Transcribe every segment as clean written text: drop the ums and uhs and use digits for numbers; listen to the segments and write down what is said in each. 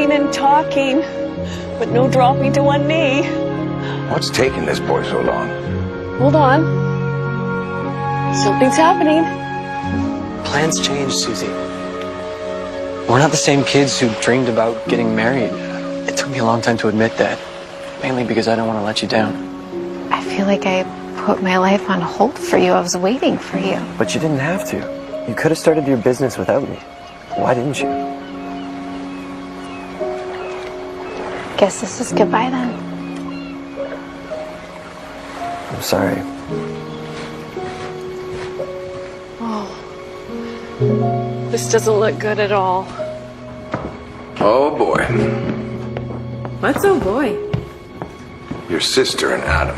walking and talking, but no dropping to one knee. What's taking this boy so long? Hold on. Something's happening. Plans change, Susie. We're not the same kids who dreamed about getting married. It took me a long time to admit that, mainly because I don't want to let you down. I feel like I put my life on hold for you. I was waiting for you. But you didn't have to. You could have started your business without me. Why didn't you? Guess this is goodbye then. I'm sorry. Oh, this doesn't look good at all. Oh boy. What's oh boy? Your sister and Adam.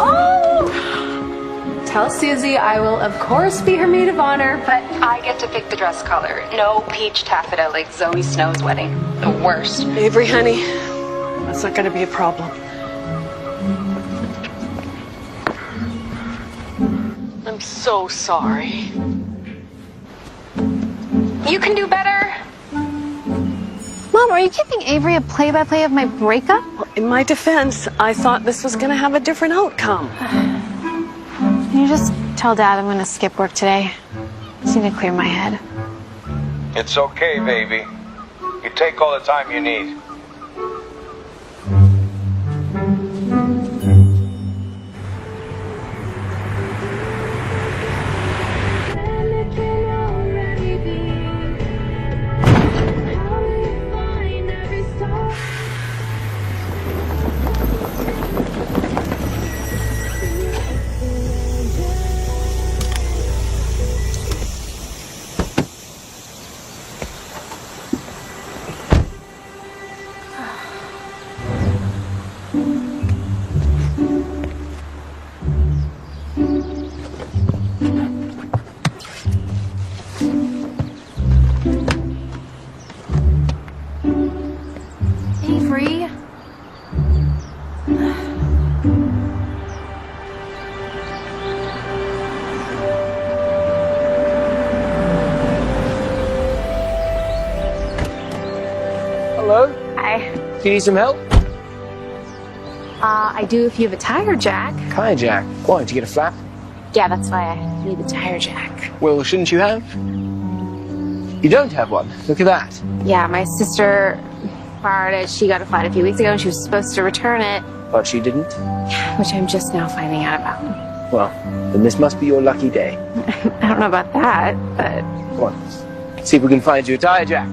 Oh! Tell Susie I will, of course, be her maid of honor, but I get to pick the dress color. No peach taffeta like Zoe Snow's wedding. The worst. Avery, honey, that's not going to be a problem. I'm so sorry. You can do better. Mom, are you giving Avery a play-by-play of my breakup? In my defense, I thought this was going to have a different outcome. Can you just tell Dad I'm going to skip work today? I just need to clear my head. It's okay, baby. You take all the time you need. Avery? Hello? Hi. Do you need some help? I do if you have a tire jack. Hi, Jack. Why, did you get a flap? Yeah, that's why I need the tire jack. Well, shouldn't you have? You don't have one. Look at that. Yeah, my sister borrowed it. She got a flat a few weeks ago and she was supposed to return it, But she didn't? which I'm just now finding out about. Well, then this must be your lucky day. I don't know about that, but Come on. See if we can find you a tire, Jack.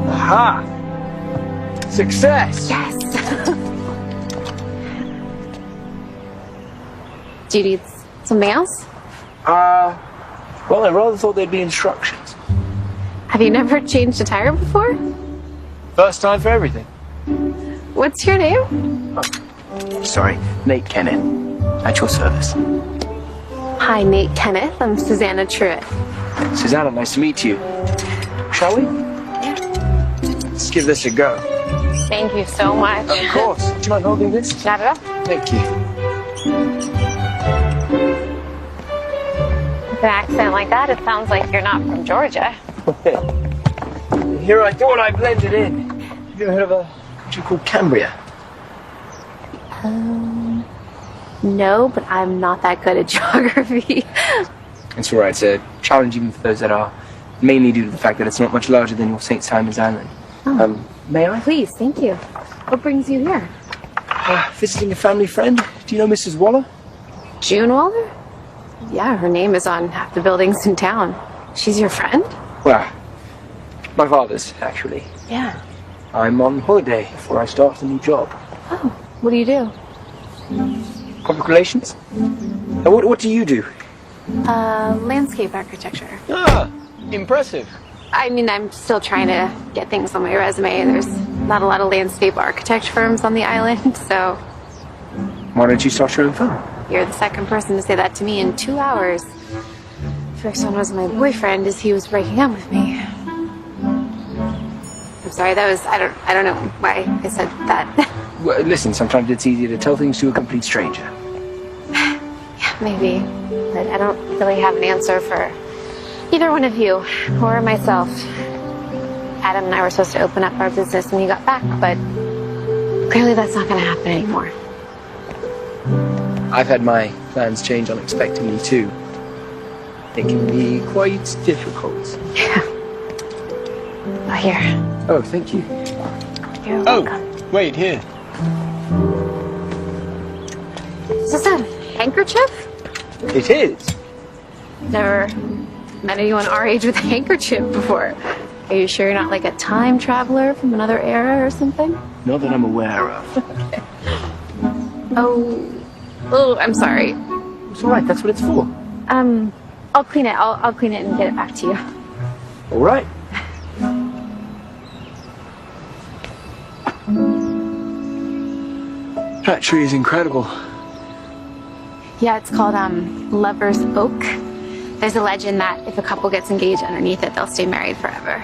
Aha! Success! yes. Do you need something else? Well, I rather thought there'd be instructions. Have you never changed a tire before? First time for everything. What's your name? Sorry, Nate Kenneth. At your service. Hi, Nate Kenneth. I'm Susanna Truitt. Susanna, nice to meet you. Shall we? Yeah. Let's give this a go. Thank you so much. Of course. Do you mind holding this? Not at all. Thank you. With an accent like that, it sounds like you're not from Georgia. Here I thought I blended in. Have you heard of a country called Cambria? No, but I'm not that good at geography. It's alright, it's a challenge even for those that are, mainly due to the fact that it's not much larger than your St. Simon's Island. May I? Please, thank you. What brings you here? Visiting a family friend. Do you know Mrs. Waller? June Waller? Yeah, her name is on half the buildings in town. She's your friend? Well, my father's, actually. Yeah. I'm on holiday before I start a new job. Oh, what do you do? Public relations? What do you do? Landscape architecture. Ah, impressive. I mean, I'm still trying to get things on my resume. There's not a lot of landscape architect firms on the island, so Why don't you start your own firm? you're the second person to say that to me in 2 hours. First one was my boyfriend as he was breaking up with me. I'm sorry, that was, I don't know why I said that. Well, listen, sometimes it's easier to tell things to a complete stranger. maybe. But I don't really have an answer for either one of you or myself. Adam and I were supposed to open up our business when you got back, but clearly that's not going to happen anymore. I've had my plans change unexpectedly too. It can be quite difficult. Yeah. Oh, here. Oh, thank you. You're Oh, welcome. wait, here. Is this a handkerchief? It is. Never met anyone our age with a handkerchief before. Are you sure you're not like a time traveler from another era or something? Not that I'm aware of. Oh, I'm sorry. It's all right, that's what it's for. I'll clean it. I'll clean it and get it back to you. All right. That tree is incredible. Yeah, it's called Lover's Oak. There's a legend that if a couple gets engaged underneath it, they'll stay married forever.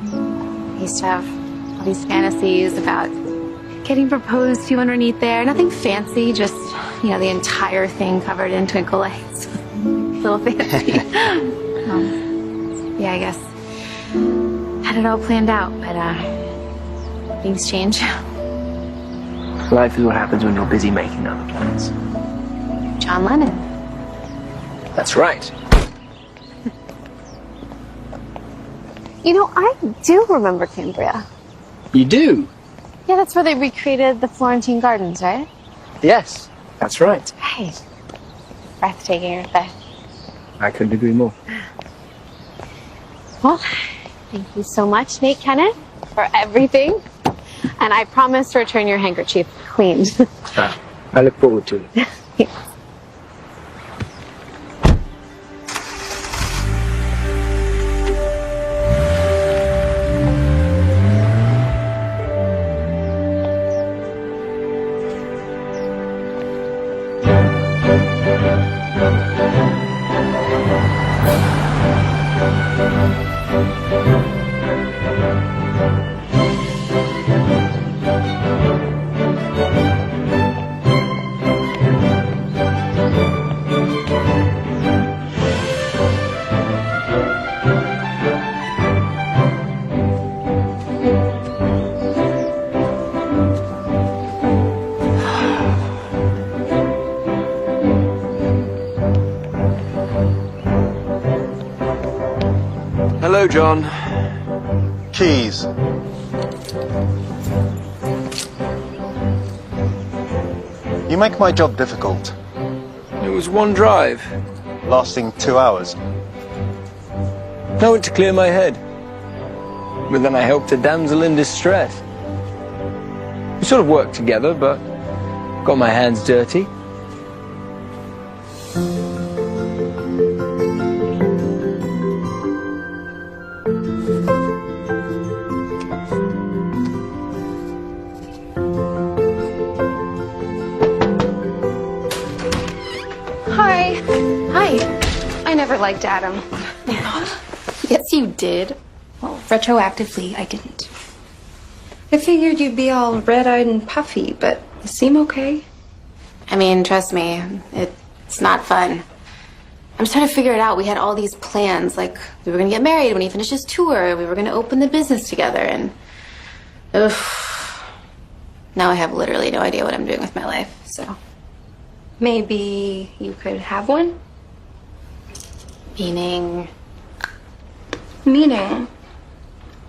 I used to have all these fantasies about getting proposed to underneath there. Nothing fancy, just, the entire thing covered in twinkle lights. A little fancy. Yeah, I guess had it all planned out, but things change. Life is what happens when you're busy making other plans. John Lennon. That's right. I do remember Cambria. You do? Yeah, that's where they recreated the Florentine Gardens, right? Yes, that's right. Right. Breathtaking, aren't they? I couldn't agree more. Well, thank you so much, Nate Kenneth, for everything. And I promise to return your handkerchief cleaned. I look forward to it. Hello, John. Keys. You make my job difficult, It was one drive. lasting 2 hours. I went to clear my head. But then I helped a damsel in distress. We sort of worked together, but got my hands dirty. Hi. I never liked Adam. Yes, you did. Well, retroactively, I didn't. I figured you'd be all red-eyed and puffy, but you seem okay. I mean, trust me, it's not fun. I'm just trying to figure it out. We had all these plans, like we were going to get married when he finished his tour. We were going to open the business together, and now I have literally no idea what I'm doing with my life, so. Maybe you could have one? Meaning? Meaning,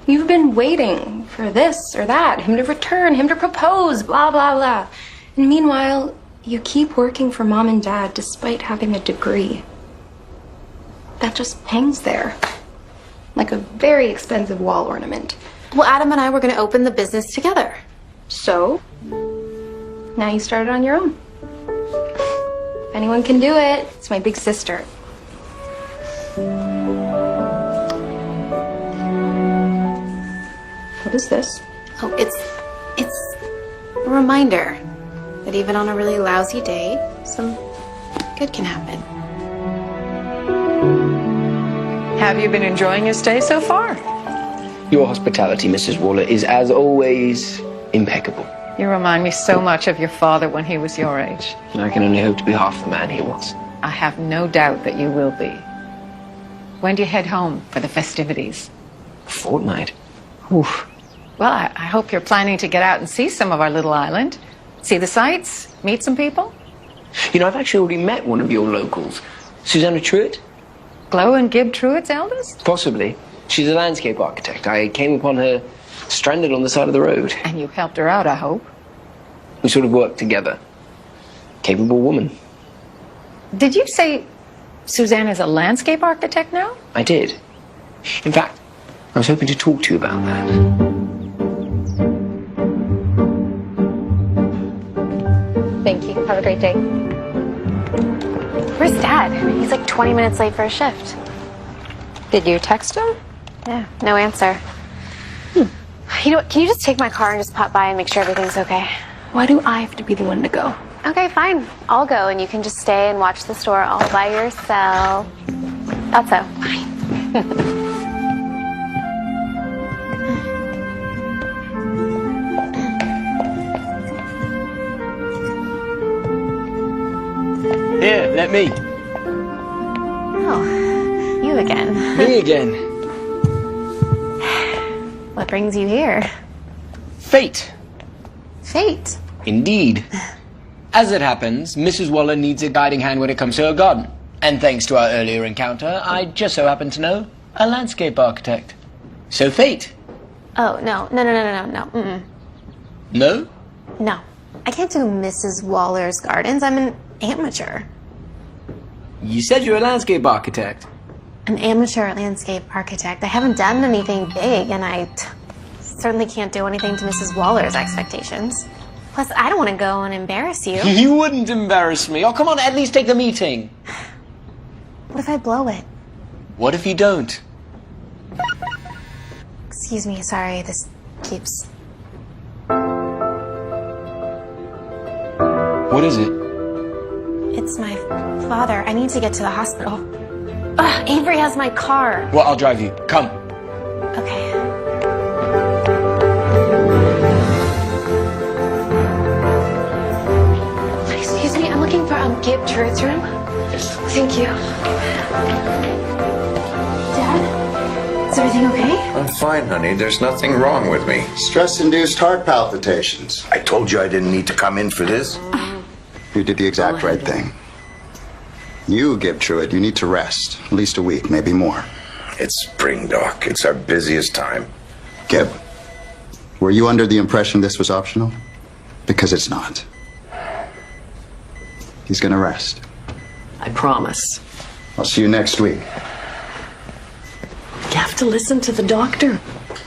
you've been waiting for this or that, him to return, him to propose, blah, blah, blah. And meanwhile, you keep working for mom and dad despite having a degree. That just hangs there, like a very expensive wall ornament. Well, Adam and I were going to open the business together. So, now you started on your own. If anyone can do it, it's my big sister. What is this? Oh, it's a reminder that even on a really lousy day, some good can happen. Have you been enjoying your stay so far? Your hospitality, Mrs. Waller, is as always impeccable. You remind me so much of your father when he was your age. And I can only hope to be half the man he was. I have no doubt that you will be. When do you head home for the festivities? A fortnight. Oof. Well, I hope you're planning to get out and see some of our little island. See the sights, meet some people. You know, I've actually already met one of your locals, Susanna Truitt. Glow and Gib Truitt's eldest? Possibly. She's a landscape architect. I came upon her stranded on the side of the road. And you've helped her out, I hope. We sort of worked together. Capable woman. Did you say Susanna's a landscape architect now? I did. In fact, I was hoping to talk to you about that. Thank you. Have a great day. Where's Dad? He's like 20 minutes late for a shift. Did you text him? Yeah, no answer. You know what? Can you just take my car and just pop by and make sure everything's okay? Why do I have to be the one to go? Okay, fine. I'll go and you can just stay and watch the store all by yourself. Thought so. Fine. Here, let me. Oh, you again. Me again. What brings you here? Fate. Fate. Indeed. As it happens, Mrs. Waller needs a guiding hand when it comes to her garden. And thanks to our earlier encounter, I just so happen to know a landscape architect. So fate. Oh, no. Mm-mm. No? No. I can't do Mrs. Waller's gardens. I'm an amateur. You said you're a landscape architect. An amateur landscape architect. I haven't done anything big, and I certainly can't do anything to Mrs. Waller's expectations. Plus, I don't want to go and embarrass you. You wouldn't embarrass me. Oh, come on, at least take the meeting. What if I blow it? What if you don't? Excuse me, sorry, this keeps... What is it? It's my father. I need to get to the hospital. Ugh, Avery has my car. Well, I'll drive you. Come. Okay. Excuse me, I'm looking for Gib Truitt's room. Thank you. Dad? Is everything okay? I'm fine, honey. There's nothing wrong with me. Stress-induced heart palpitations. I told you I didn't need to come in for this. You did the exact right thing. You, Gib Truitt, you need to rest. At least a week, maybe more. It's spring, Doc. It's our busiest time. Gib, were you under the impression this was optional? Because it's not. He's gonna rest. I promise. I'll see you next week. You have to listen to the doctor.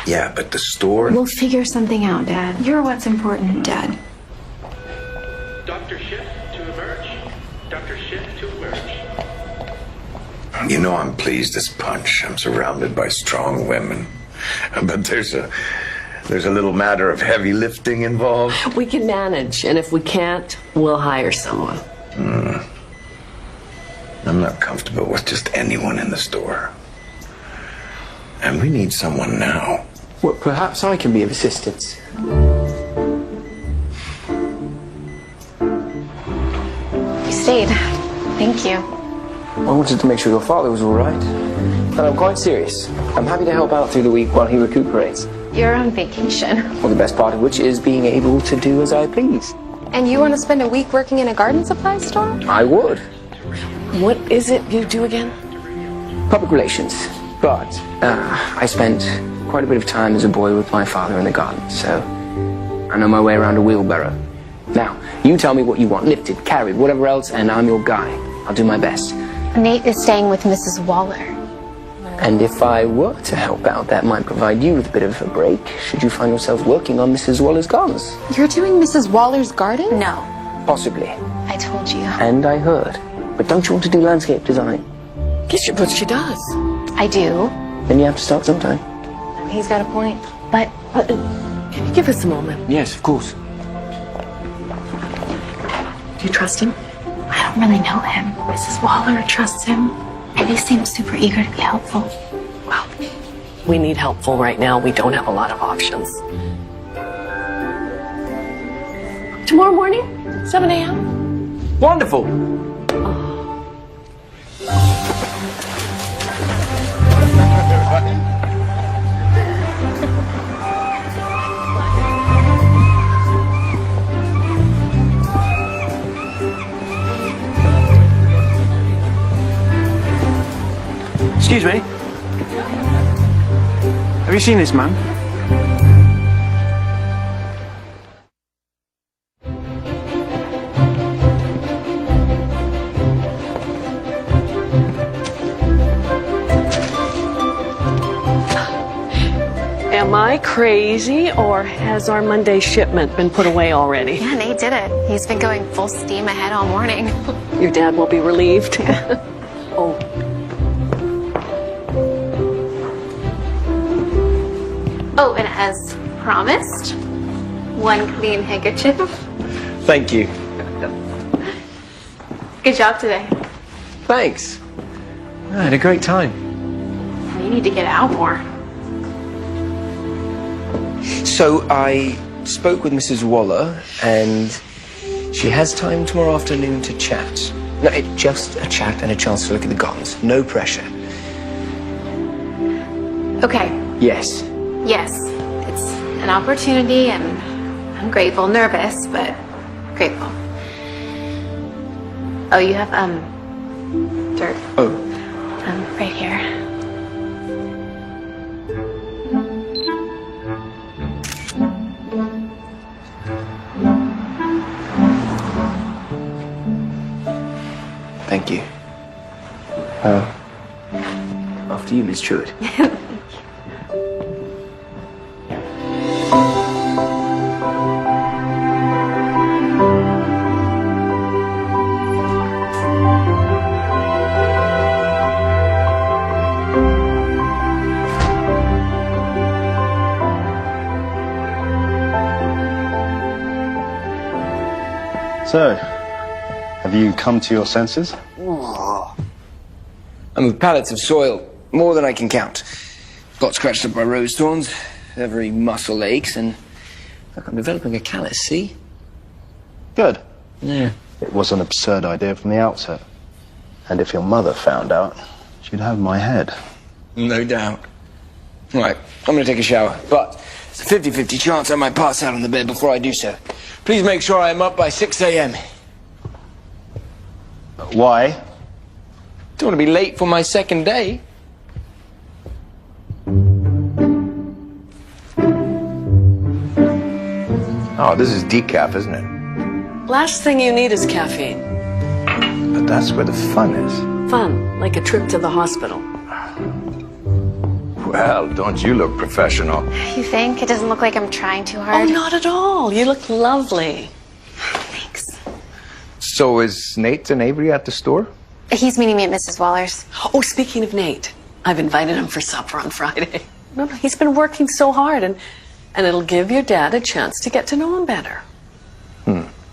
Yeah, but the store... We'll figure something out, Dad. You're what's important, Dad. Dr. Schiff to emerge. Dr. Schiff to emerge. You know I'm pleased as punch. I'm surrounded by strong women. But there's a little matter of heavy lifting involved. We can manage, and if we can't, we'll hire someone. I'm not comfortable with just anyone in the store. And we need someone now. Well, perhaps I can be of assistance. You stayed. Thank you. I wanted to make sure your father was all right. And I'm quite serious. I'm happy to help out through the week while he recuperates. You're on vacation. Well, the best part of which is being able to do as I please. And you want to spend a week working in a garden supply store? I would. What is it you do again? Public relations. But I spent quite a bit of time as a boy with my father in the garden, so I know my way around a wheelbarrow. Now, you tell me what you want, lifted, carried, whatever else, and I'm your guy. I'll do my best. Nate is staying with Mrs. Waller. And if I were to help out, that might provide you with a bit of a break, should you find yourself working on Mrs. Waller's gardens. You're doing Mrs. Waller's garden? No, Possibly. I told you. And I heard. But don't you want to do landscape design? But she does. I do. Then you have to start sometime. He's got a point. But Can you give us a moment? Yes, of course. Do you trust him? I don't really know him. Mrs. Waller trusts him. And he seems super eager to be helpful. Well, we need helpful right now. We don't have a lot of options. Tomorrow morning, 7 a.m.? Wonderful. Excuse me. Have you seen this man? Am I crazy, or has our Monday shipment been put away already? Yeah, Nate did it. He's been going full steam ahead all morning. Your dad will be relieved. Oh. Oh, and as promised, one clean handkerchief. Thank you. Good job today. Thanks. I had a great time. You need to get out more. So I spoke with Mrs. Waller, and she has time tomorrow afternoon to chat. No, just a chat and a chance to look at the gardens. No pressure. Okay. Yes. Yes, it's an opportunity, and I'm grateful. Nervous, but grateful. Oh, you have, dirt. Oh. Right here. Thank you. After you, Miss Truitt. So, have you come to your senses? I'm with pallets of soil, more than I can count. Got scratched up by rose thorns, every muscle aches, and look, I'm developing a callus, see? Good. Yeah. It was an absurd idea from the outset. And if your mother found out, she'd have my head. No doubt. Right, I'm gonna take a shower, but it's a 50-50 chance I might pass out on the bed before I do so. Please make sure I am up by 6 a.m. Why? Don't want to be late for my second day. Oh, this is decaf, isn't it? Last thing you need is caffeine. But that's where the fun is. Fun, like a trip to the hospital. Well, don't you look professional? You think? It doesn't look like I'm trying too Oh, hard. not at all. You look lovely. Thanks. So is Nate and Avery at the store? He's meeting me at Mrs. Waller's. Oh, speaking of Nate, I've invited him for supper on Friday. No, he's been working so hard, and it'll give your dad a chance to get to know him better.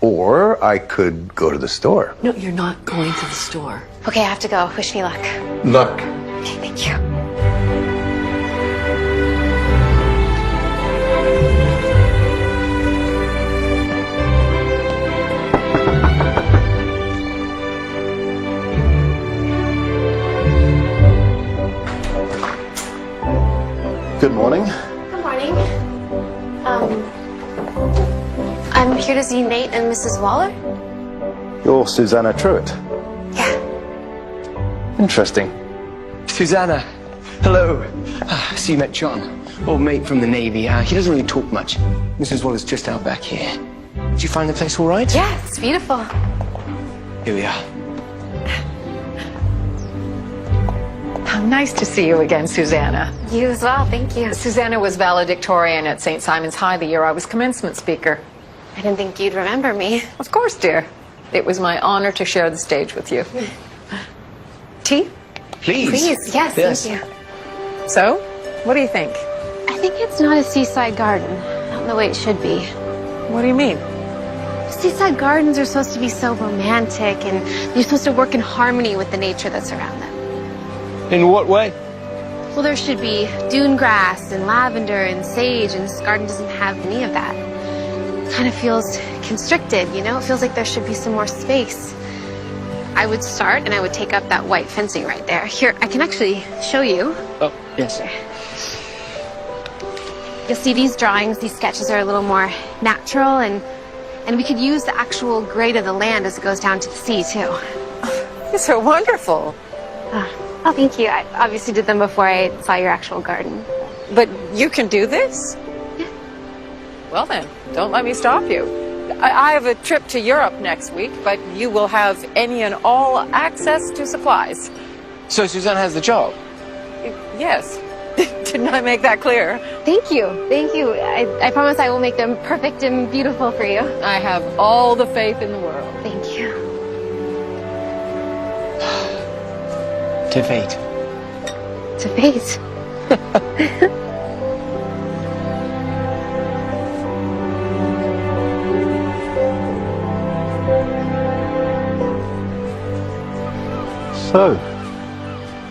Or I could go to the store. No, you're not going to the store. Okay, I have to go. Wish me luck. Look. Okay, thank you. Good morning. Good morning. I'm here to see Nate and Mrs. Waller. You're Susanna Truitt. Yeah. Interesting. Susanna, hello. So you met John, old mate from the Navy. He doesn't really talk much. Mrs. Waller's just out back here. Did you find the place all right? Yeah, it's beautiful. Here we are. How nice to see you again, Susanna. You as well, thank you. Susanna was valedictorian at St. Simon's High the year I was commencement speaker. I didn't think you'd remember me. Of course, dear. It was my honor to share the stage with you. Tea? Please. Please, yes, thank you. So, what do you think? I think it's not a seaside garden, not the way it should be. What do you mean? Seaside gardens are supposed to be so romantic, and you're supposed to work in harmony with the nature that's around them. In what way? Well, there should be dune grass and lavender and sage, and this garden doesn't have any of that. It kind of feels constricted, you know? It feels like there should be some more space. I would start and I would take up that white fencing right there. Here, I can actually show you. Oh, yes. You'll see these drawings, these sketches are a little more natural, and we could use the actual grade of the land as it goes down to the sea, too. These are wonderful. Oh, thank you. I obviously did them before I saw your actual garden. But you can do this? Yeah. Well then, don't let me stop you. I have a trip to Europe next week, but you will have any and all access to supplies. So Suzanne has the job? Yes. Didn't I make that clear? Thank you. Thank you. I promise I will make them perfect and beautiful for you. I have all the faith in the world. Thank you. To fate. To fate. So,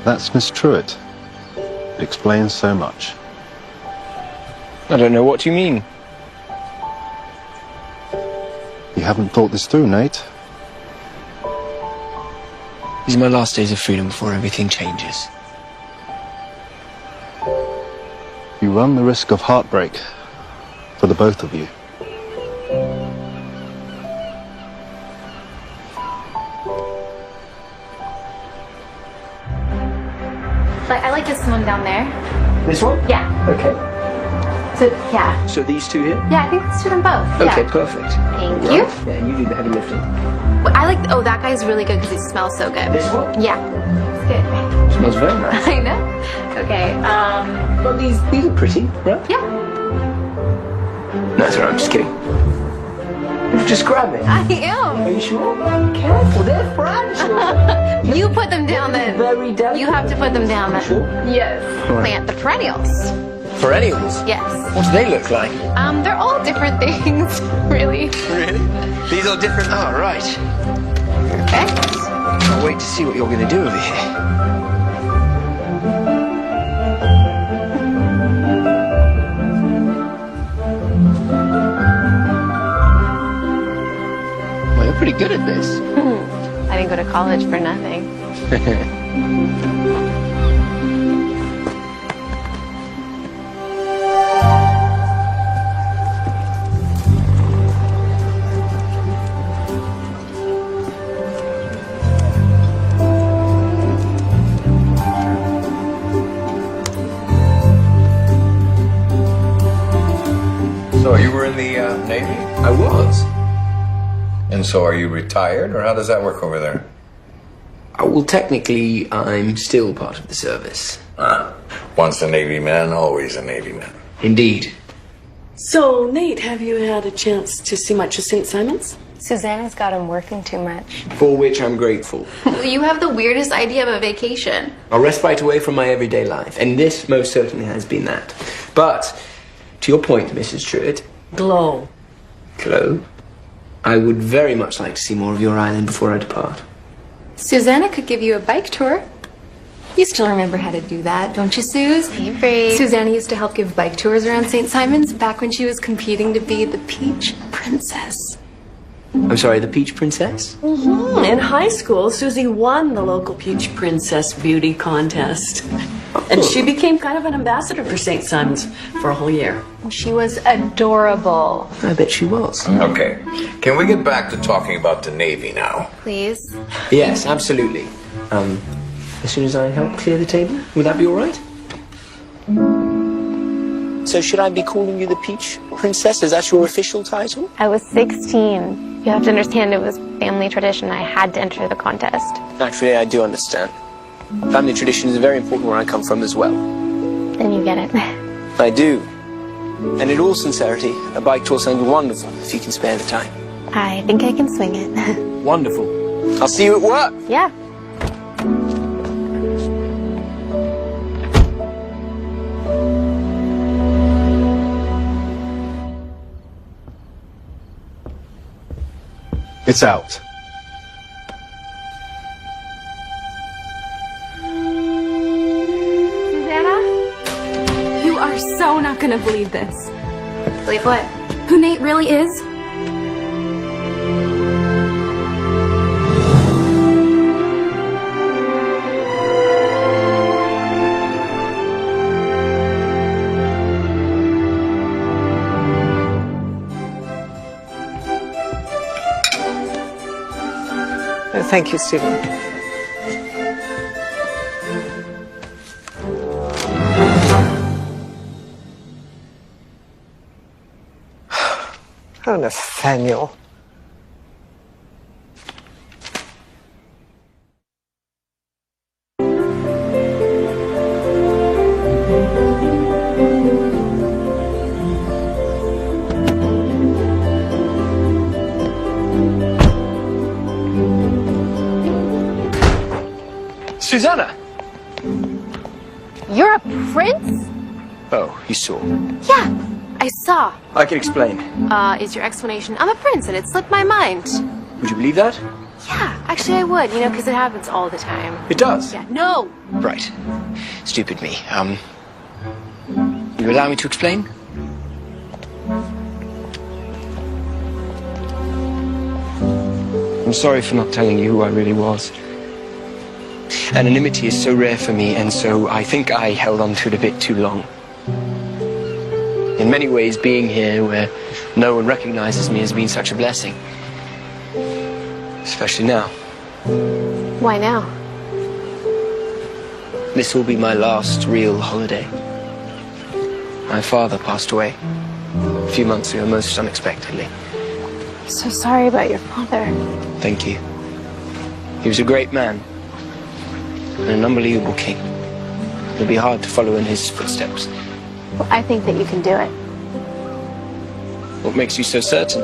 that's Miss Truitt. It explains so much. I don't know what you mean. You haven't thought this through, Nate. These are my last days of freedom before everything changes. You run the risk of heartbreak for the both of you. I like this one down there. This one? Yeah. Okay. So, yeah. So these two here? Yeah, I think let's do them both. Okay, Yeah. perfect. Thank Right. you. Yeah, you do the heavy lifting. I like, oh, that guy's really good because he smells so good. This one? Yeah. It's good. Smells very nice. I know. Okay, Well, these are pretty, right? yeah. No, sorry, I'm just kidding. Just grab it. I am. Are you sure? Careful, they're fragile. You put them down then. Very delicate. You have to put them down then. Sure? Yes. All right. Plant the perennials. Perennials? Yes. What do they look like? They're all different things, really. Really? These are different. Oh, right. Perfect. Can't wait to see what you're going to do over here. Well, you're pretty good at this. I didn't go to college for nothing. So you were in the Navy? I was. And so are you retired, or how does that work over there? Well, technically, I'm still part of the service. Once a Navy man, always a Navy man. Indeed. So, Nate, have you had a chance to see much of St. Simon's? Susanna's got him working too much. For which I'm grateful. You have the weirdest idea of a vacation. A respite away from my everyday life, and this most certainly has been that. But, to your point, Mrs. Truitt, Glow. Chloe, I would very much like to see more of your island before I depart. Susanna could give you a bike tour. You still remember how to do that, don't you, Suze? Hey, Bree. Susanna used to help give bike tours around St. Simon's back when she was competing to be the Peach Princess. I'm sorry, the Peach Princess? In high school, Susie won the local Peach Princess beauty contest. And she became kind of an ambassador for St. Simon's for a whole year. She was adorable. I bet she was. Okay. Can we get back to talking about the Navy now? Please. Yes, absolutely. As soon as I help clear the table, would that be all right? So should I be calling you the Peach Princess? Is that your official title? I was 16. You have to understand it was family tradition. I had to enter the contest. Actually, I do understand. Family tradition is very important where I come from as well. Then you get it. I do. And in all sincerity, a bike tour sounds wonderful if you can spare the time. I think I can swing it. Wonderful. I'll see you at work. Yeah. It's out. Susanna? You are so not gonna believe this. Believe what? Who Nate really is? Thank you, Stephen. Oh, Nathaniel. Susanna! You're a prince? Oh, you saw. Yeah, I saw. I can explain. Is your explanation, I'm a prince and it slipped my mind. Would you believe that? Yeah, actually I would, because it happens all the time. It does? Yeah, no. Right. Stupid me. You allow me to explain? I'm sorry for not telling you who I really was. Anonymity is so rare for me, and so I think I held on to it a bit too long. In many ways, being here where no one recognizes me has been such a blessing. Especially now. Why now? This will be my last real holiday. My father passed away a few months ago, most unexpectedly. I'm so sorry about your father. Thank you. He was a great man and an unbelievable king. It'll be hard to follow in his footsteps. Well, I think that you can do it. What makes you so certain?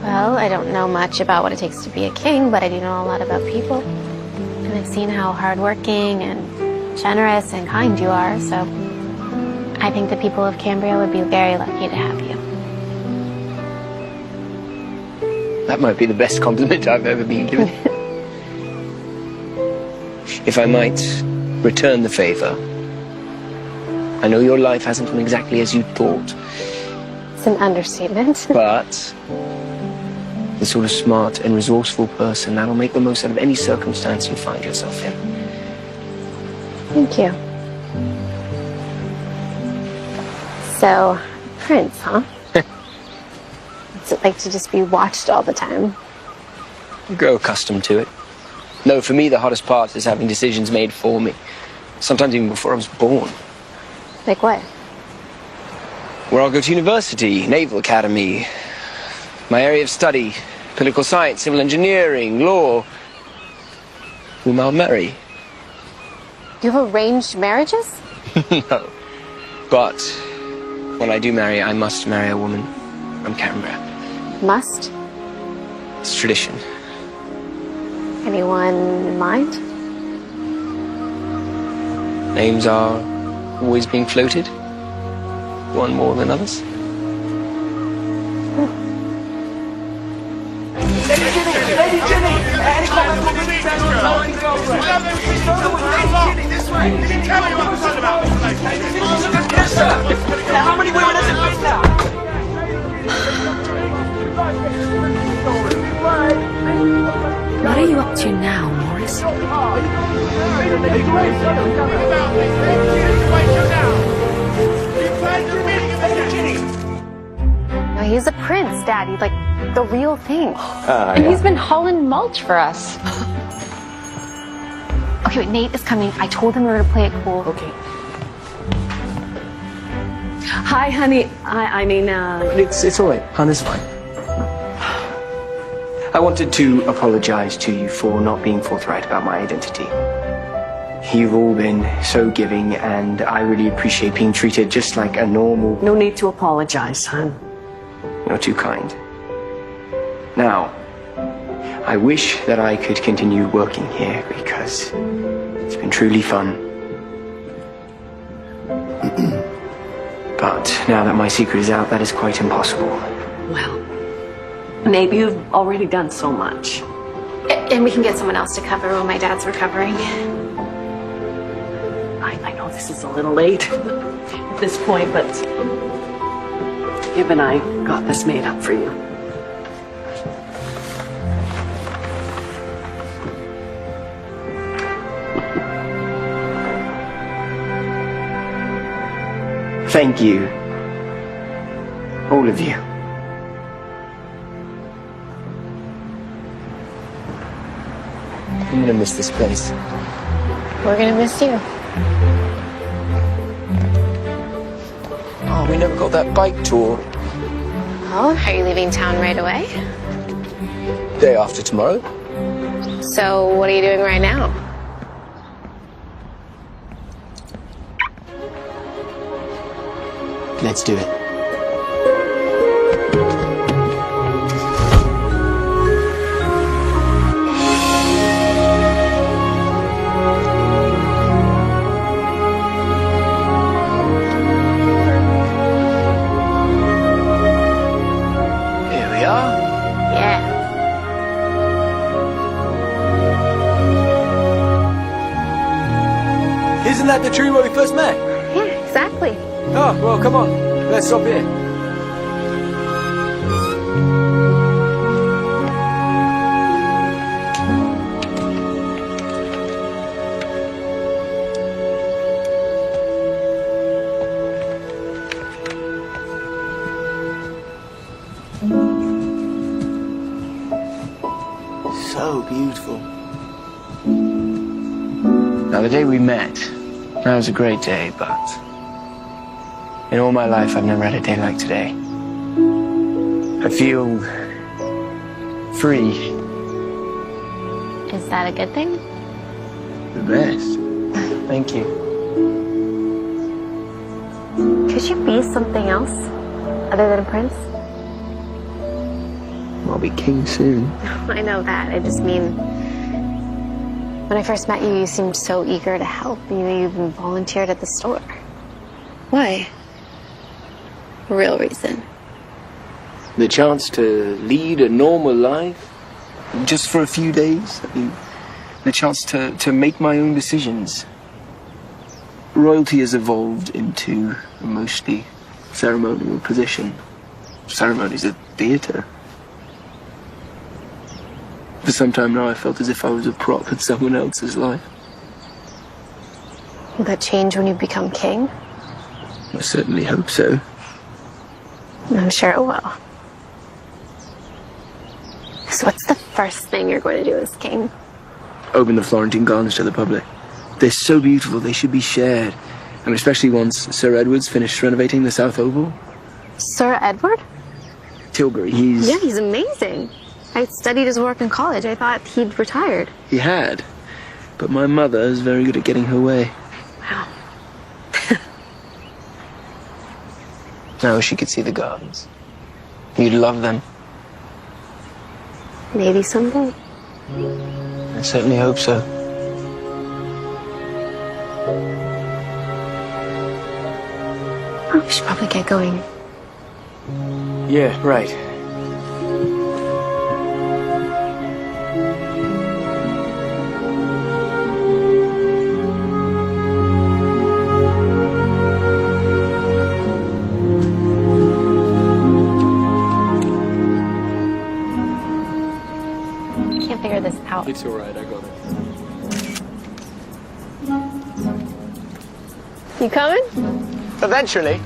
Well, I don't know much about what it takes to be a king, but I do know a lot about people. And I've seen how hardworking and generous and kind you are, so I think the people of Cambria would be very lucky to have you. That might be the best compliment I've ever been given. If I might return the favor, I know your life hasn't gone exactly as you thought. It's an understatement. But the sort of smart and resourceful person that'll make the most out of any circumstance you find yourself in. Thank you. So, Prince, huh? What's it like to just be watched all the time? You grow accustomed to it. No, for me, the hardest part is having decisions made for me. Sometimes even before I was born. Like what? Where I'll go to university, Naval Academy, my area of study, political science, civil engineering, law, whom I'll marry. You have arranged marriages? No. But when I do marry, I must marry a woman from Cambria. Must? It's tradition. Anyone in mind? Names are always being floated. One more than others. How many women has it been now? What are you up to now, Morris? No, he's a prince, Daddy, like the real thing. And he's been hauling mulch for us. Okay, wait, Nate is coming. I told him we were gonna play it cool. Okay. Hi, honey. It's all right. Hannah's fine. I wanted to apologize to you for not being forthright about my identity. You've all been so giving, and I really appreciate being treated just like a normal... No need to apologize, hon. You're too kind. Now, I wish that I could continue working here because it's been truly fun. But now that my secret is out, that is quite impossible. Well, maybe you've already done so much. And we can get someone else to cover when my dad's recovering. I know this is a little late at this point, but Gib and I got this made up for you. Thank you. All of you. I'm gonna miss this place. We're gonna miss you. Oh, we never got that bike tour. Oh, are you leaving town right away? Day after tomorrow. So what are you doing right now? Let's do it. Here we are. Yeah. Isn't that the tree where we first met? Yeah, exactly. Oh, well, come on. Let's stop here. So beautiful. Now, the day we met, that was a great day, but in all my life, I've never had a day like today. I feel free. Is that a good thing? The best. Thank you. Could you be something else other than a prince? I'll be king soon. I know that. I just mean, when I first met you, you seemed so eager to help. You even volunteered at the store. Why? Real reason. The chance to lead a normal life, just for a few days. I mean, the chance to make my own decisions. Royalty has evolved into a mostly ceremonial position. Ceremony's a theatre. For some time now, I felt as if I was a prop in someone else's life. Will that change when you become king? I certainly hope so. I'm sure it will. So what's the first thing you're going to do as king? Open the Florentine Gardens to the public. They're so beautiful, they should be shared. I mean, especially once Sir Edward's finished renovating the South Oval. Sir Edward? Tilbury, he's... Yeah, he's amazing. I studied his work in college. I thought he'd retired. He had. But my mother is very good at getting her way. Wow. I wish you could see the gardens. You'd love them. Maybe someday. I certainly hope so. Oh, we should probably get going. Yeah, right. Can't figure this out. It's all right, I got it. You coming? Eventually.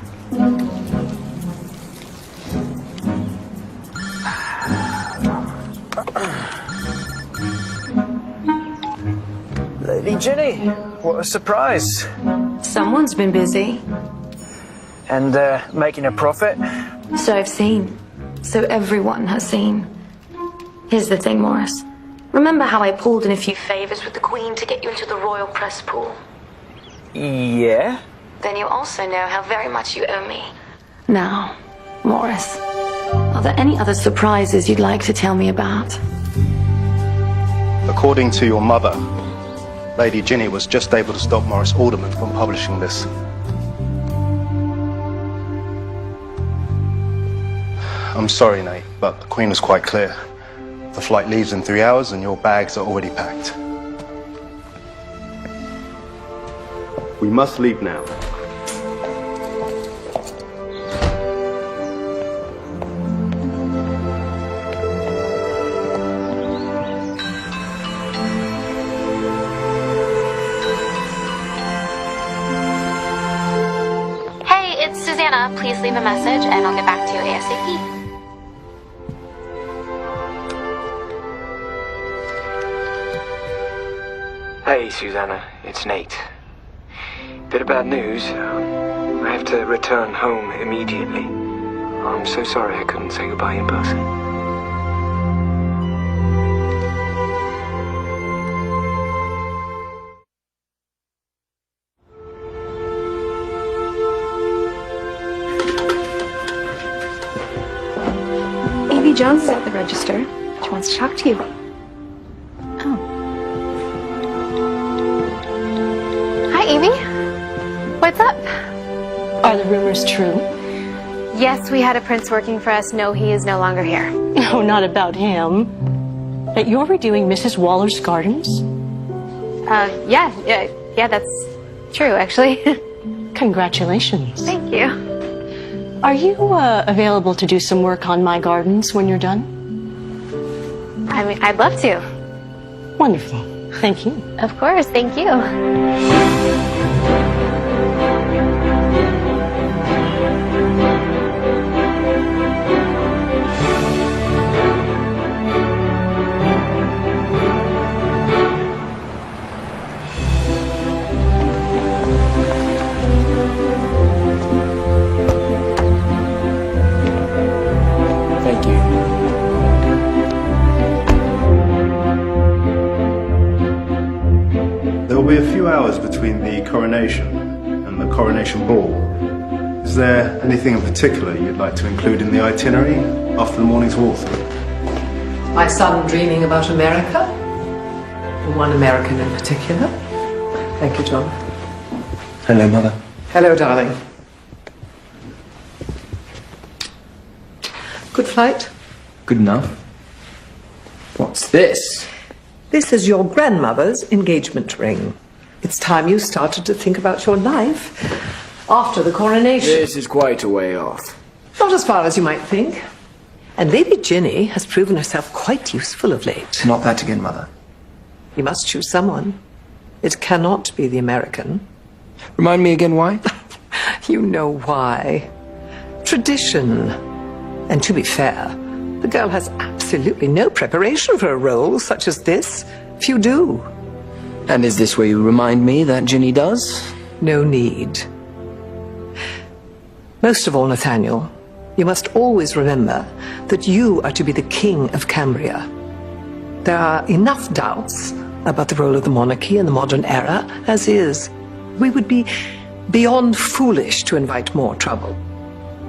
Lady Ginny, what a surprise. Someone's been busy. And making a profit? So I've seen. So everyone has seen. Here's the thing, Morris. Remember how I pulled in a few favors with the Queen to get you into the royal press pool? Yeah. Then you also know how very much you owe me. Now, Morris, are there any other surprises you'd like to tell me about? According to your mother, Lady Ginny was just able to stop Morris Alderman from publishing this. I'm sorry, Nate, but the Queen was quite clear. The flight leaves in 3 hours and your bags are already packed. We must leave now. Hey, it's Susanna. Please leave a message and I'll get back to you ASAP. Hey, Susanna, it's Nate. Bit of bad news. I have to return home immediately. I'm so sorry I couldn't say goodbye in person. Evie Jones is at the register. She wants to talk to you. Oh. Hi, Evie. What's up? Are the rumors true? Yes, we had a prince working for us. No, he is no longer here. No, not about him. That you're redoing Mrs. Waller's gardens? Yeah, that's true, actually. Congratulations. Thank you. Are you available to do some work on my gardens when you're done? I mean, I'd love to. Wonderful. Thank you. Of course, thank you. Thank you. There will be a few hours between the coronation and the coronation ball. Is there anything in particular you'd like to include in the itinerary after the morning's walk? My son dreaming about America. One American in particular. Thank you, John. Hello, Mother. Hello, darling. Good flight? Good enough. What's this? This is your grandmother's engagement ring. It's time you started to think about your life after the coronation. This is quite a way off. Not as far as you might think. And Lady Ginny has proven herself quite useful of late. Not that again, Mother. You must choose someone. It cannot be the American. Remind me again why? You know why. Tradition. And to be fair, the girl has absolutely no preparation for a role such as this. Few do. And is this where you remind me that Ginny does? No need. Most of all, Nathaniel, you must always remember that you are to be the king of Cambria. There are enough doubts about the role of the monarchy in the modern era as is. We would be beyond foolish to invite more trouble.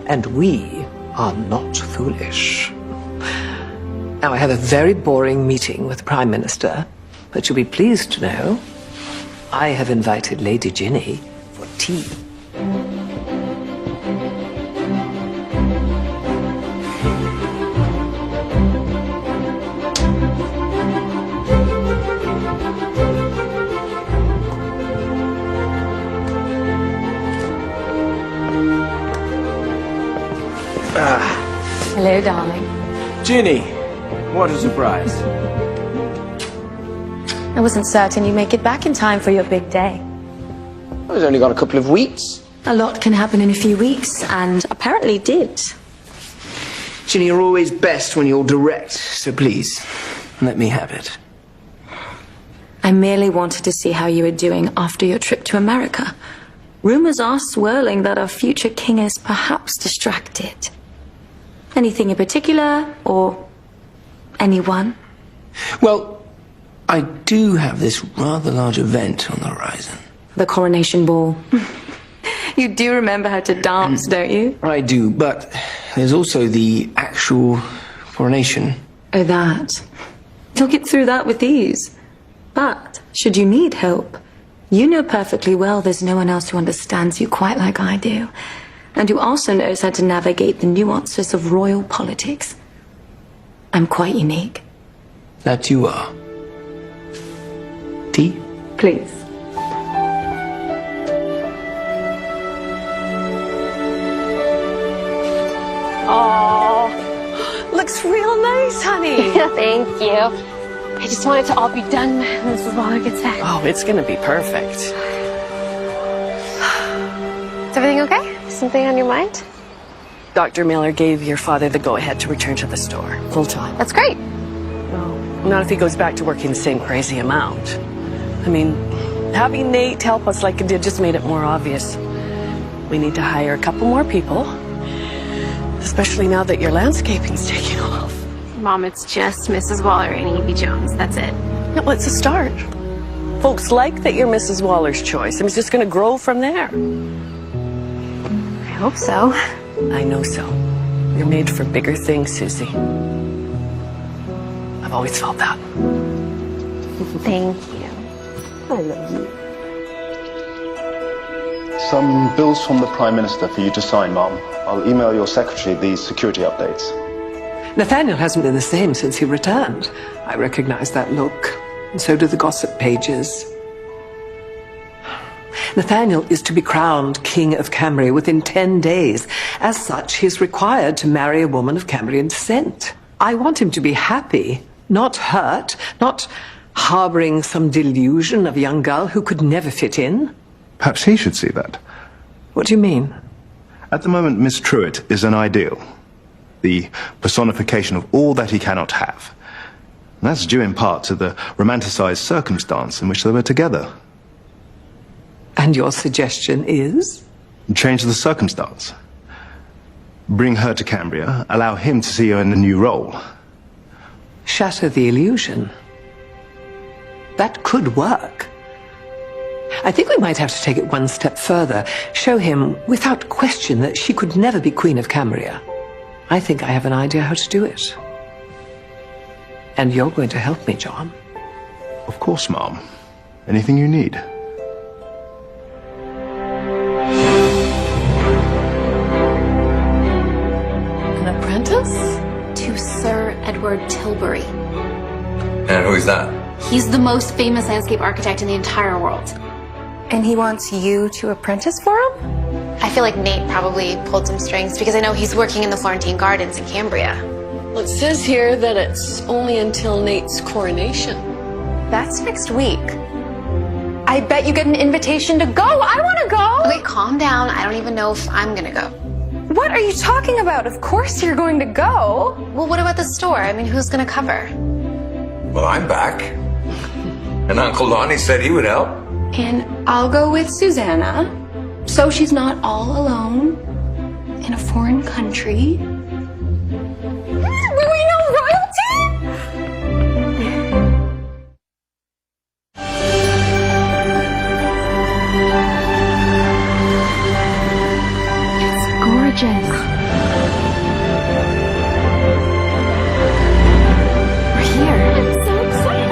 And we are not foolish. Now, I had a very boring meeting with the Prime Minister, but you'll be pleased to know I have invited Lady Ginny for tea. Hello, darling. Ginny, what a surprise. I wasn't certain you'd make it back in time for your big day. I was only gone a couple of weeks. A lot can happen in a few weeks, and apparently did. Ginny, you're always best when you're direct, so please, let me have it. I merely wanted to see how you were doing after your trip to America. Rumors are swirling that our future king is perhaps distracted. Anything in particular, or anyone? Well, I do have this rather large event on the horizon. The coronation ball. You do remember how to dance, don't you? I do, but there's also the actual coronation. Oh, that. You'll get through that with ease. But, should you need help, you know perfectly well there's no one else who understands you quite like I do. And who also knows how to navigate the nuances of royal politics. I'm quite unique. That you are. Tea? Please. Oh, looks real nice, honey. Thank you. I just want it to all be done when Mrs. Waller gets back. Oh, it's gonna be perfect. Is everything okay? Something on your mind? Dr. Miller gave your father the go-ahead to return to the store, full-time. That's great. Well, not if he goes back to working the same crazy amount. I mean, having Nate help us like it did just made it more obvious. We need to hire a couple more people, especially now that your landscaping's taking off. Mom, it's just Mrs. Waller and Evie Jones. That's it. Yeah, well, it's a start. Folks like that you're Mrs. Waller's choice. It's just going to grow from there. I hope so. I know so. You're made for bigger things, Susie. I've always felt that. Thank you. I love you. Some bills from the Prime Minister for you to sign, Mom. I'll email your secretary these security updates. Nathaniel hasn't been the same since he returned. I recognize that look, and so do the gossip pages. Nathaniel is to be crowned King of Cambria within 10 days. As such, he is required to marry a woman of Cambrian descent. I want him to be happy, not hurt, not harboring some delusion of a young girl who could never fit in. Perhaps he should see that. What do you mean? At the moment, Miss Truitt is an ideal. The personification of all that he cannot have. And that's due in part to the romanticized circumstance in which they were together. And your suggestion is? Change the circumstance. Bring her to Cambria, allow him to see her in a new role. Shatter the illusion. That could work. I think we might have to take it one step further. Show him, without question, that she could never be Queen of Cambria. I think I have an idea how to do it. And you're going to help me, John. Of course, Mom. Anything you need. An apprentice? To Sir Edward Tilbury. And who's that? He's the most famous landscape architect in the entire world. And he wants you to apprentice for him? I feel like Nate probably pulled some strings because I know he's working in the Florentine Gardens in Cambria. Well, it says here that it's only until Nate's coronation. That's next week. I bet you get an invitation to go. I want to go. Okay, calm down. I don't even know if I'm gonna go. What are you talking about? Of course you're going to go. Well, what about the store? I mean, who's gonna cover? Well, I'm back. And Uncle Lonnie said he would help. And I'll go with Susanna, so she's not all alone in a foreign country. Will we know royalty? It's gorgeous. We're here. I'm so excited.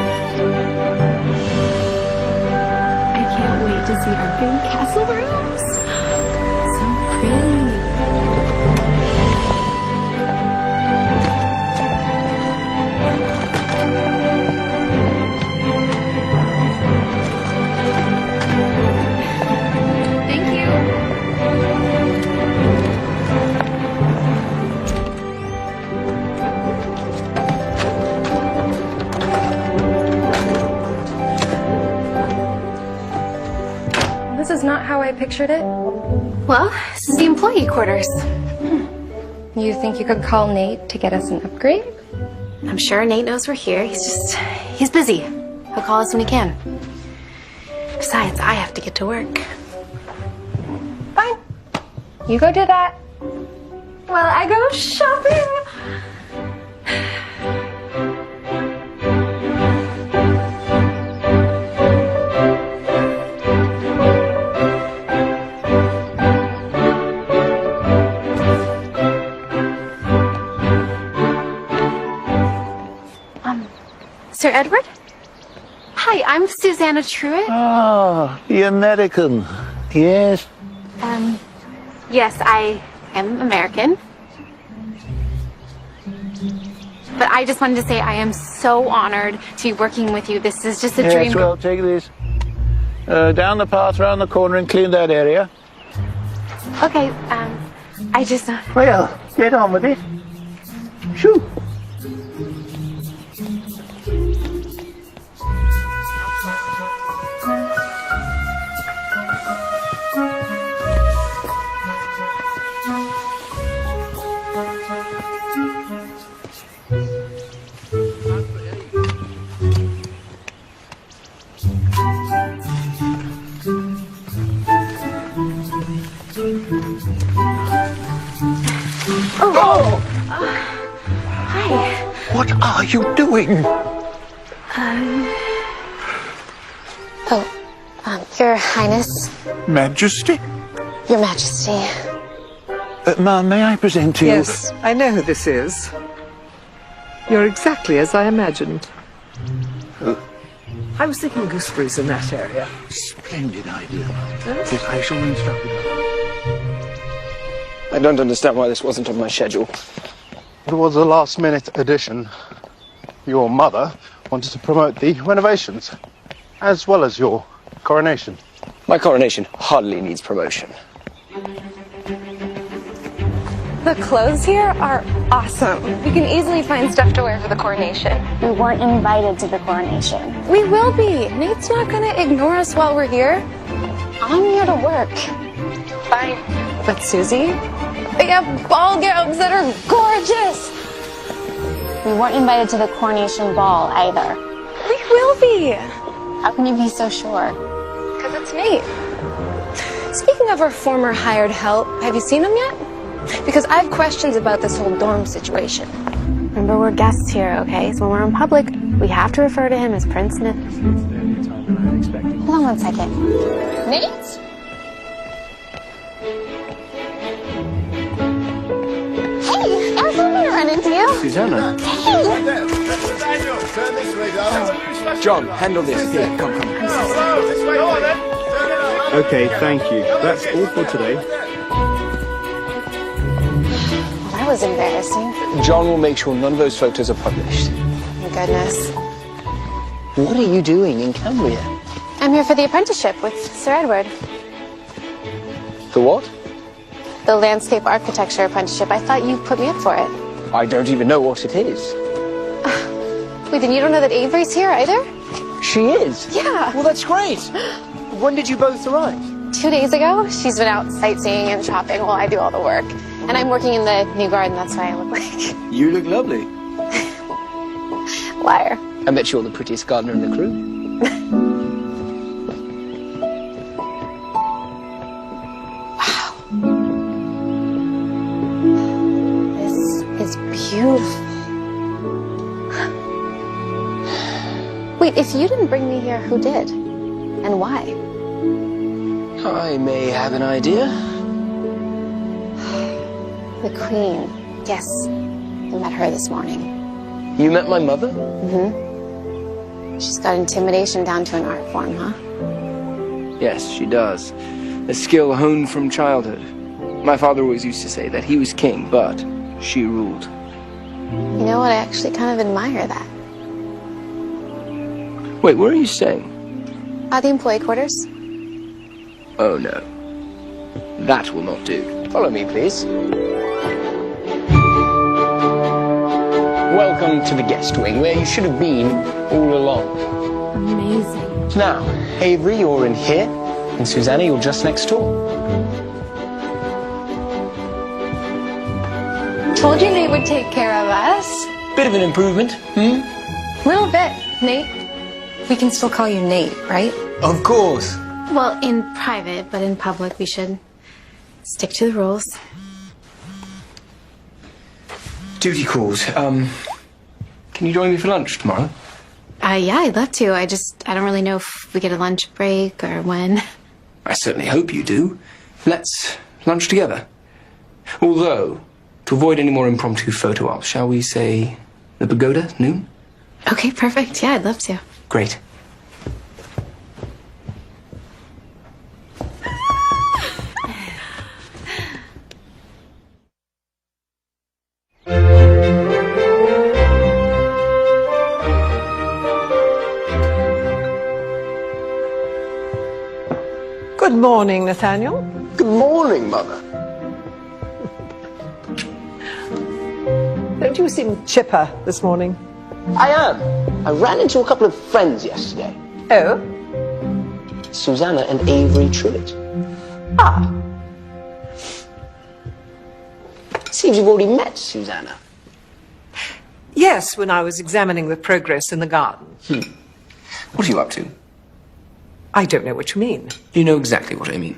I can't wait to see our big castle rooms. So pretty. Thank you. This is not how I pictured it. Well, this is the employee quarters. You think you could call Nate to get us an upgrade? I'm sure Nate knows we're here. He's busy. He'll call us when he can. Besides, I have to get to work. Fine. You go do that. While I go shopping. Sir Edward? Hi, I'm Susanna Truitt. Ah, the American. Yes. Yes, I am American. But I just wanted to say I am so honored to be working with you. This is just a dream. Yes, well, take this. Down the path, round the corner, and clean that area. Okay, I just... Well, get on with it. Shoo. are you doing? Your Highness, Majesty? Your Majesty. Ma'am, may I present to you? Yes, I know who this is. You're exactly as I imagined. I was thinking gooseberries in that area. Splendid idea. Yes, I shall instruct you. I don't understand why this wasn't on my schedule. It was a last-minute addition. Your mother wanted to promote the renovations, as well as your coronation. My coronation hardly needs promotion. The clothes here are awesome. We can easily find stuff to wear for the coronation. We weren't invited to the coronation. We will be. Nate's not gonna ignore us while we're here. I'm here to work. Fine. But Susie, they have ball gowns that are gorgeous. We weren't invited to the coronation ball either. We will be. How can you be so sure? Because it's Nate. Speaking of our former hired help, have you seen him yet? Because I have questions about this whole dorm situation. Remember, we're guests here, okay? So when we're in public, we have to refer to him as Prince Smith. Hold on one second. Nate? Hey, I was hoping to run into you. Susanna. Hey! John, handle this. Here, come. Okay, thank you. That's all for today. That was embarrassing. John will make sure none of those photos are published. Thank goodness. What are you doing in Cambria? I'm here for the apprenticeship with Sir Edward. The what? The landscape architecture apprenticeship. I thought you put me up for it. I don't even know what it is. Wait, then you don't know that Avery's here either? She is? Yeah. Well, that's great. When did you both arrive? 2 days ago. She's been out sightseeing and shopping while I do all the work. And I'm working in the new garden, that's why I look like... You look lovely. Liar. I bet you're the prettiest gardener in the crew. Wow. This is beautiful. Wait, if you didn't bring me here, who did? And why? I may have an idea. The Queen. Yes. I met her this morning. You met my mother? Mm-hmm. She's got intimidation down to an art form, huh? Yes, she does. A skill honed from childhood. My father always used to say that he was king, but she ruled. You know what? I actually kind of admire that. Wait, where are you staying? The employee quarters. Oh, no. That will not do. Follow me, please. Welcome to the guest wing, where you should have been all along. Amazing. Now, Avery, you're in here, and Susanna, you're just next door. Told you Nate would take care of us. Bit of an improvement, Little bit, Nate. We can still call you Nate, right? Of course. Well, in private, but in public, we should stick to the rules. Duty calls. Can you join me for lunch tomorrow? Yeah, I'd love to. I don't really know if we get a lunch break or when. I certainly hope you do. Let's lunch together. Although, to avoid any more impromptu photo ops, shall we say the pagoda, noon? Okay, perfect. Yeah, I'd love to. Great. Good morning, Nathaniel. Good morning, Mother. Don't you seem chipper this morning? I am. I ran into a couple of friends yesterday. Oh? Susanna and Avery Truitt. Ah. Seems you've already met Susanna. Yes, when I was examining the progress in the garden. What are you up to? I don't know what you mean. You know exactly what I mean.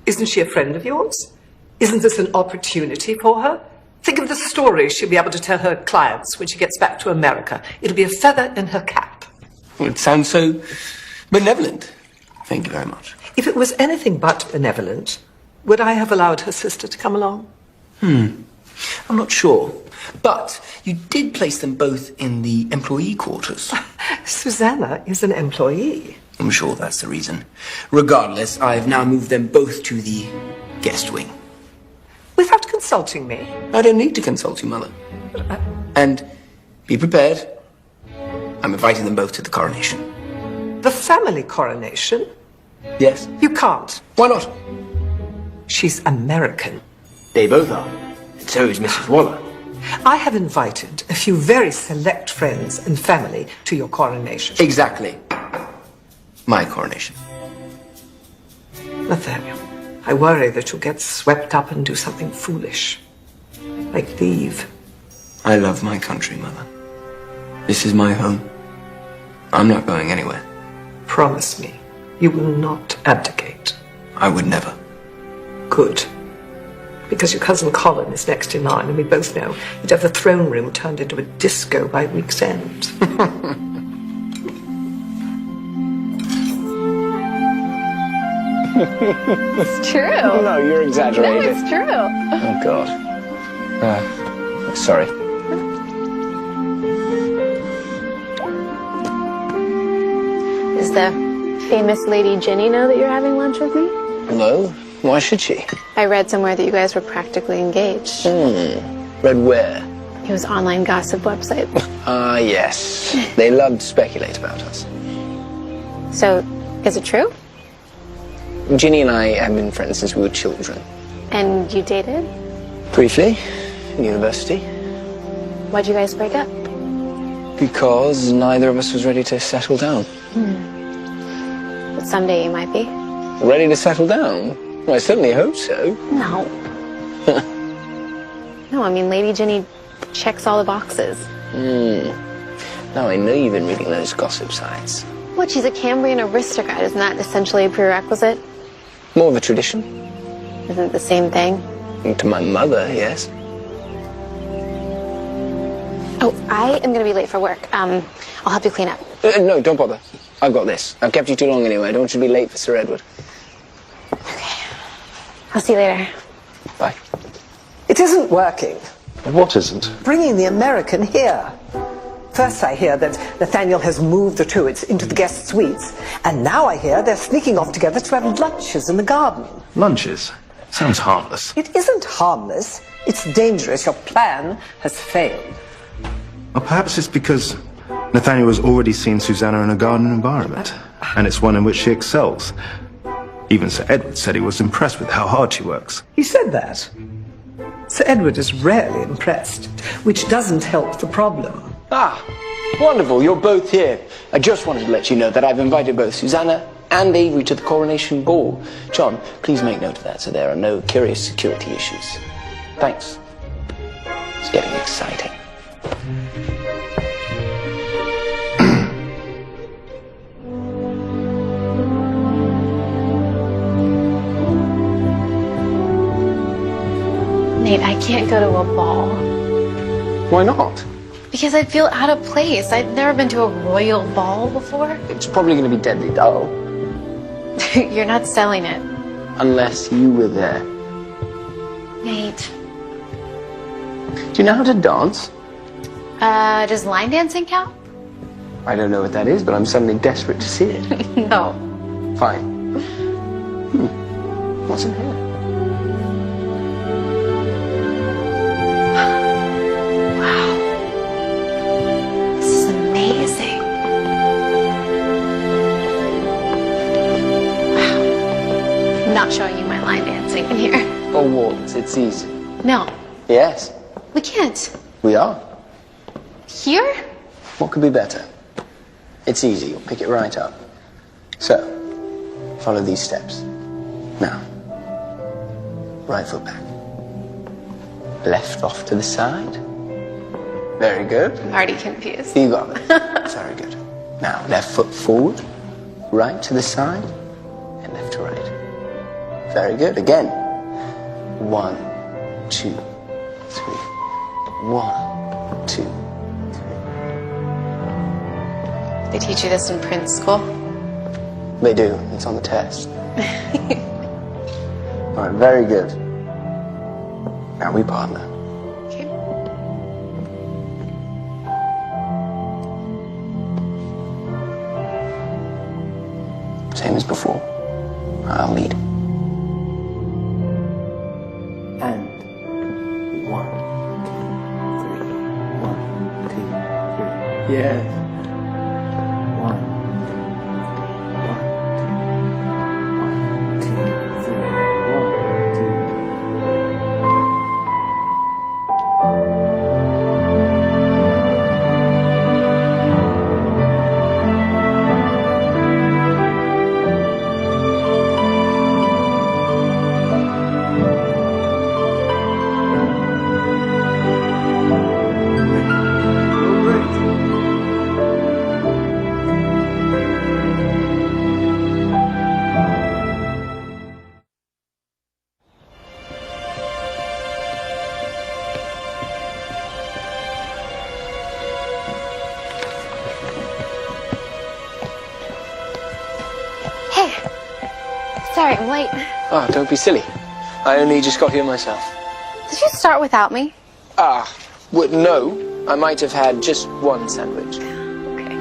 Isn't she a friend of yours? Isn't this an opportunity for her? Think of the stories she'll be able to tell her clients when she gets back to America. It'll be a feather in her cap. Well, it sounds so benevolent. Thank you very much. If it was anything but benevolent, would I have allowed her sister to come along? I'm not sure. But you did place them both in the employee quarters. Susanna is an employee. I'm sure that's the reason. Regardless, I've now moved them both to the guest wing. Without consulting me? I don't need to consult you, Mother. And be prepared. I'm inviting them both to the coronation. The family coronation? Yes. You can't. Why not? She's American. They both are. And so is Mrs. Waller. I have invited a few very select friends and family to your coronation. Exactly. My coronation. Nathaniel, I worry that you'll get swept up and do something foolish. Like leave. I love my country, Mother. This is my home. I'm not going anywhere. Promise me you will not abdicate. I would never. Good. Because your cousin Colin is next in line, and we both know you'd have the throne room turned into a disco by week's end. It's true. No, you're exaggerating. No, it's true. Oh, God. Sorry. Does the famous Lady Ginny know that you're having lunch with me? No? Why should she? I read somewhere that you guys were practically engaged. Read where? It was online gossip website. Ah, yes. They love to speculate about us. So, is it true? Ginny and I have been friends since we were children. And you dated? Briefly, in university. Why'd you guys break up? Because neither of us was ready to settle down. But someday you might be. Ready to settle down? Well, I certainly hope so. No. No, I mean, Lady Ginny checks all the boxes. Now I know you've been reading those gossip sites. What, she's a Cambrian aristocrat. Isn't that essentially a prerequisite? More of a tradition. Isn't it the same thing? To my mother, yes. Oh, I am going to be late for work. I'll help you clean up. No, don't bother. I've got this. I've kept you too long anyway. I don't want you to be late for Sir Edward. Okay. I'll see you later. Bye. It isn't working. What isn't? Bringing the American here. First I hear that Nathaniel has moved the Truetts into the guest suites, and now I hear they're sneaking off together to have lunches in the garden. Lunches? Sounds harmless. It isn't harmless. It's dangerous. Your plan has failed. Or perhaps it's because Nathaniel has already seen Susanna in a garden environment, and it's one in which she excels. Even Sir Edward said he was impressed with how hard she works. He said that. Sir Edward is rarely impressed, which doesn't help the problem. Ah, wonderful. You're both here. I just wanted to let you know that I've invited both Susanna and Avery to the coronation ball. John, please make note of that so there are no curious security issues. Thanks. It's getting exciting. Nate, I can't go to a ball. Why not? Because I'd feel out of place. I've never been to a royal ball before. It's probably going to be deadly dull. You're not selling it. Unless you were there. Nate. Do you know how to dance? Does line dancing count? I don't know what that is, but I'm suddenly desperate to see it. No. Fine. What's in here? Wow. This is amazing. Wow. I'm not showing you my line dancing in here. Oh, waltz. It's easy. No. Yes, We can't. we are. Here? What could be better? It's easy. You'll pick it right up. So, follow these steps. Now, right foot back. Left off to the side. Very good. I'm already confused. You got it. Very good. Now, left foot forward, right to the side, and left to right. Very good. Again. 1, 2, 3. 1, 2, 3. They teach you this in Prince school? They do. It's on the test. All right, very good. Now we partner. Okay. Same as before. I'll lead. And 1, 2, 3. 1, 2, 3. Yes. 1, 2, 3. Hey, sorry, I'm late. Oh, don't be silly. I only just got here myself. Did you start without me? No. I might have had just one sandwich. Okay.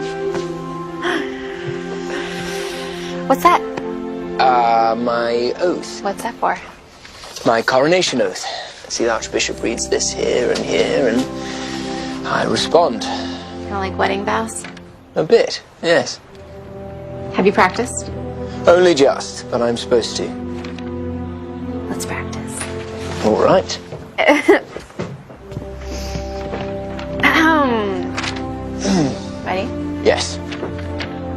What's that? My oath. What's that for? My coronation oath. See, the Archbishop reads this here, and I respond. Kind of like wedding vows? A bit, yes. Have you practiced? Only just, but I'm supposed to. Let's practice. All right. Ready? Yes.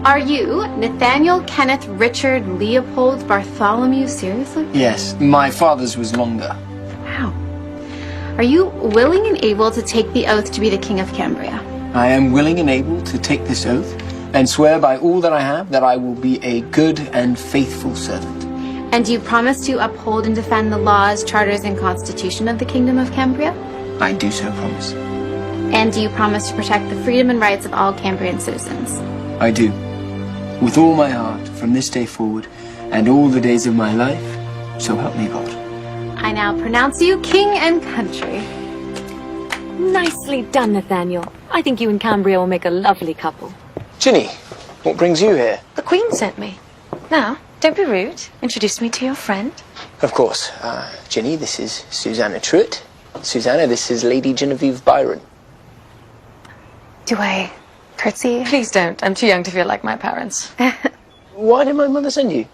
Are you Nathaniel Kenneth Richard Leopold Bartholomew? Seriously? Yes. My father's was longer. Wow. Are you willing and able to take the oath to be the King of Cambria? I am willing and able to take this oath and swear by all that I have that I will be a good and faithful servant. And do you promise to uphold and defend the laws, charters, and constitution of the Kingdom of Cambria? I do so promise. And do you promise to protect the freedom and rights of all Cambrian citizens? I do. With all my heart, from this day forward, and all the days of my life, so help me God. I now pronounce you king and country. Nicely done, Nathaniel. I think you and Cambria will make a lovely couple. Ginny, what brings you here? The Queen sent me. Now, don't be rude. Introduce me to your friend. Of course. Ginny, this is Susanna Truitt. Susanna, this is Lady Genevieve Byron. Do I curtsy? Please don't. I'm too young to feel like my parents. Why did my mother send you?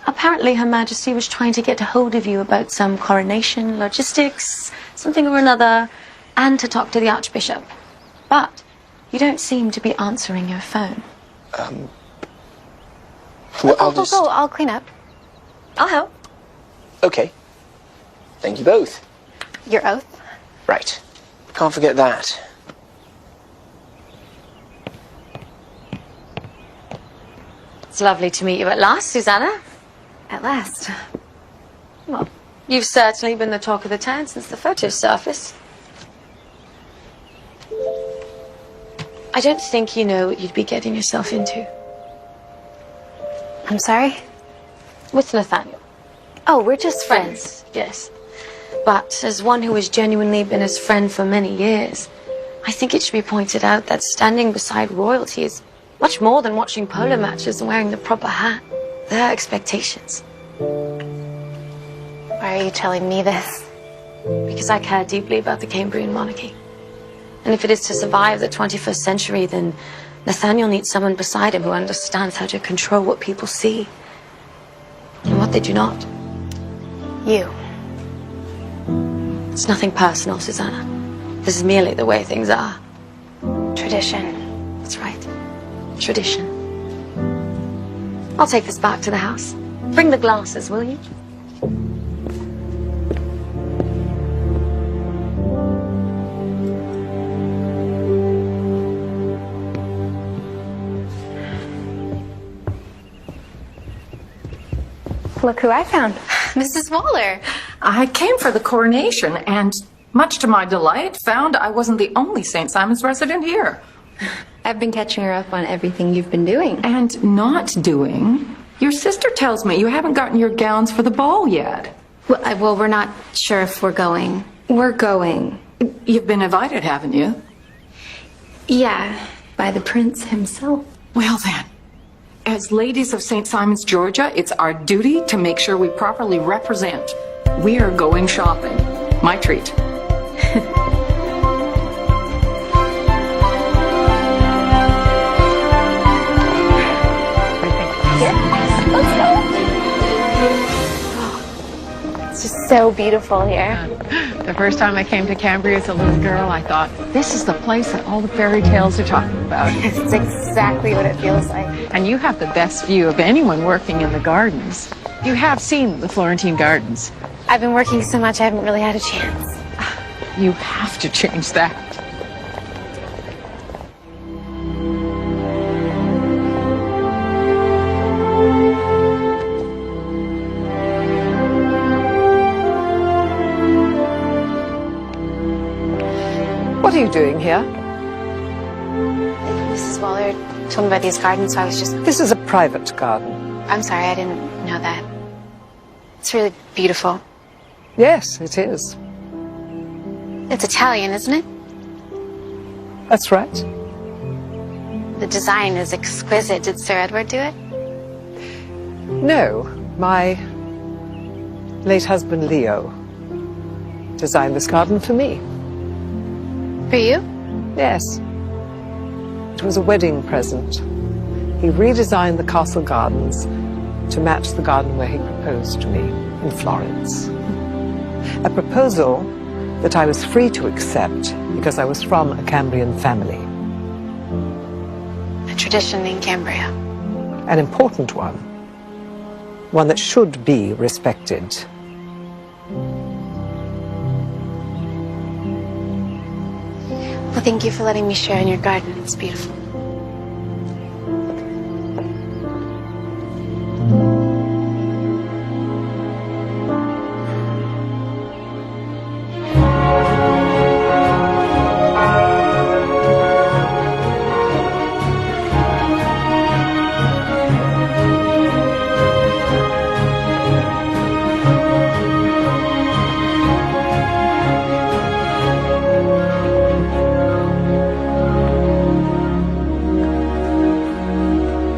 Apparently, Her Majesty was trying to get a hold of you about some coronation, logistics, something or another, and to talk to the Archbishop. But you don't seem to be answering your phone. Well, Go. I'll clean up. I'll help. Okay. Thank you both. Your oath? Right. Can't forget that. It's lovely to meet you at last, Susanna. At last. Well, you've certainly been the talk of the town since the photos surfaced. I don't think you know what you'd be getting yourself into. I'm sorry? With Nathaniel. Oh, we're just friends. Yes. But as one who has genuinely been his friend for many years, I think it should be pointed out that standing beside royalty is much more than watching polo matches and wearing the proper hat. There are expectations. Why are you telling me this? Because I care deeply about the Cambrian monarchy. And if it is to survive the 21st century, then Nathaniel needs someone beside him who understands how to control what people see and what they do not. You. It's nothing personal, Susanna. This is merely the way things are. Tradition. That's right. Tradition. I'll take this back to the house. Bring the glasses, will you? Look who I found. Mrs. Waller. I came for the coronation, and much to my delight, found I wasn't the only St. Simon's resident here. I've been catching her up on everything you've been doing. And not doing? Your sister tells me you haven't gotten your gowns for the ball yet. Well, we're not sure if we're going. We're going. You've been invited, haven't you? Yeah, by the prince himself. Well then, as ladies of St. Simon's, Georgia, it's our duty to make sure we properly represent. We are going shopping. My treat. Let's go. It's just so beautiful here. The first time I came to Cambria as a little girl, I thought, this is the place that all the fairy tales are talking about. It's exactly what it feels like. And you have the best view of anyone working in the gardens. You have seen the Florentine gardens. I've been working so much, I haven't really had a chance. You have to change that. What are you doing here? Mrs. Waller told me about these gardens, so I was just... This is a private garden. I'm sorry, I didn't know that. It's really beautiful. Yes, it is. It's Italian, isn't it? That's right. The design is exquisite. Did Sir Edward do it? No, my late husband Leo designed this garden for me. For you? Yes. It was a wedding present. He redesigned the castle gardens to match the garden where he proposed to me in Florence. A proposal that I was free to accept because I was from a Cambrian family. A tradition in Cambria. An important one. One that should be respected. Well, thank you for letting me share in your garden. It's beautiful.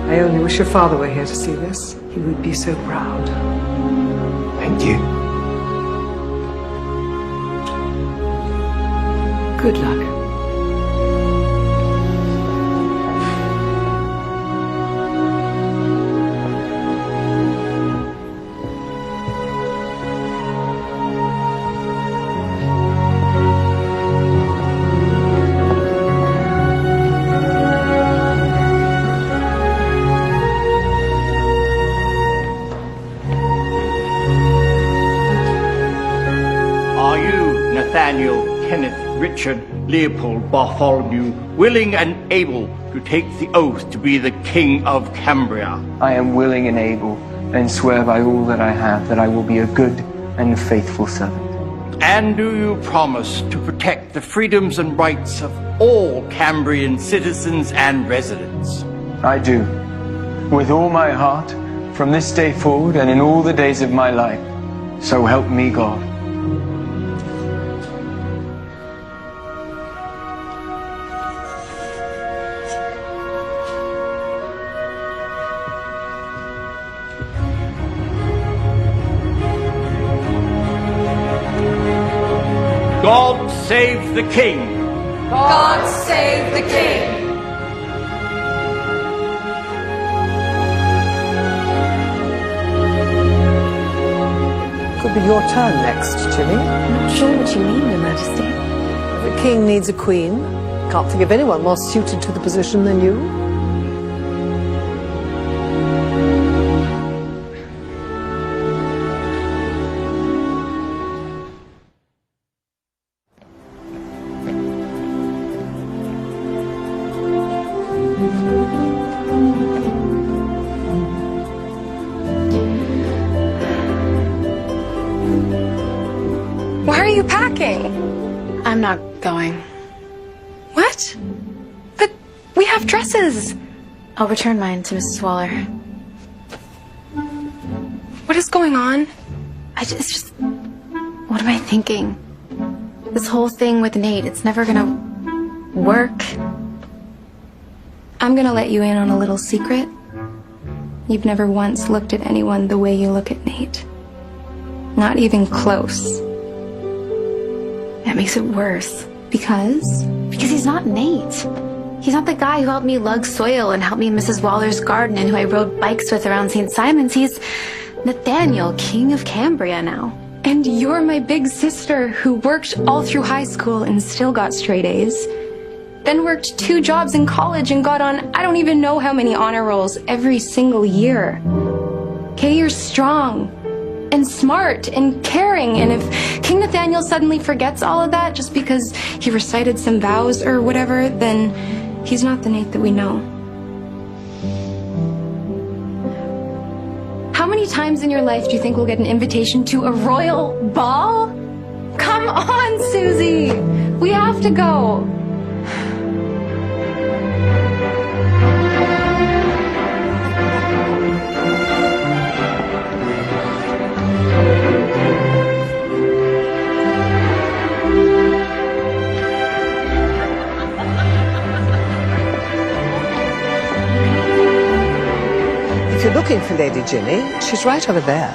I only wish your father were here to see this. He would be so proud. Thank you. Good luck. Are you, Nathaniel, Kenneth, Richard, Leopold, Bartholomew, willing and able to take the oath to be the King of Cambria? I am willing and able, and swear by all that I have that I will be a good and faithful servant. And do you promise to protect the freedoms and rights of all Cambrian citizens and residents? I do, with all my heart, from this day forward and in all the days of my life. So help me God. God save the King! God save the King! Could be your turn next, Jimmy. I'm not sure what you mean, Your Majesty. The king needs a queen. Can't think of anyone more suited to the position than you. Why are you packing? I'm not going. What? But we have dresses. I'll return mine to Mrs. Waller. What is going on? It's just... What am I thinking? This whole thing with Nate, it's never gonna work. I'm gonna let you in on a little secret. You've never once looked at anyone the way you look at Nate. Not even close. That makes it worse. Because? Because he's not Nate. He's not the guy who helped me lug soil and helped me in Mrs. Waller's garden and who I rode bikes with around St. Simon's. He's Nathaniel, King of Cambria now. And you're my big sister who worked all through high school and still got straight A's. Then worked 2 jobs in college and got on I don't even know how many honor rolls every single year. Okay, you're strong and smart and caring, and if King Nathaniel suddenly forgets all of that just because he recited some vows or whatever, then he's not the Nate that we know. How many times in your life do you think we'll get an invitation to a royal ball? Come on, Susie! We have to go! If you're looking for Lady Ginny, she's right over there.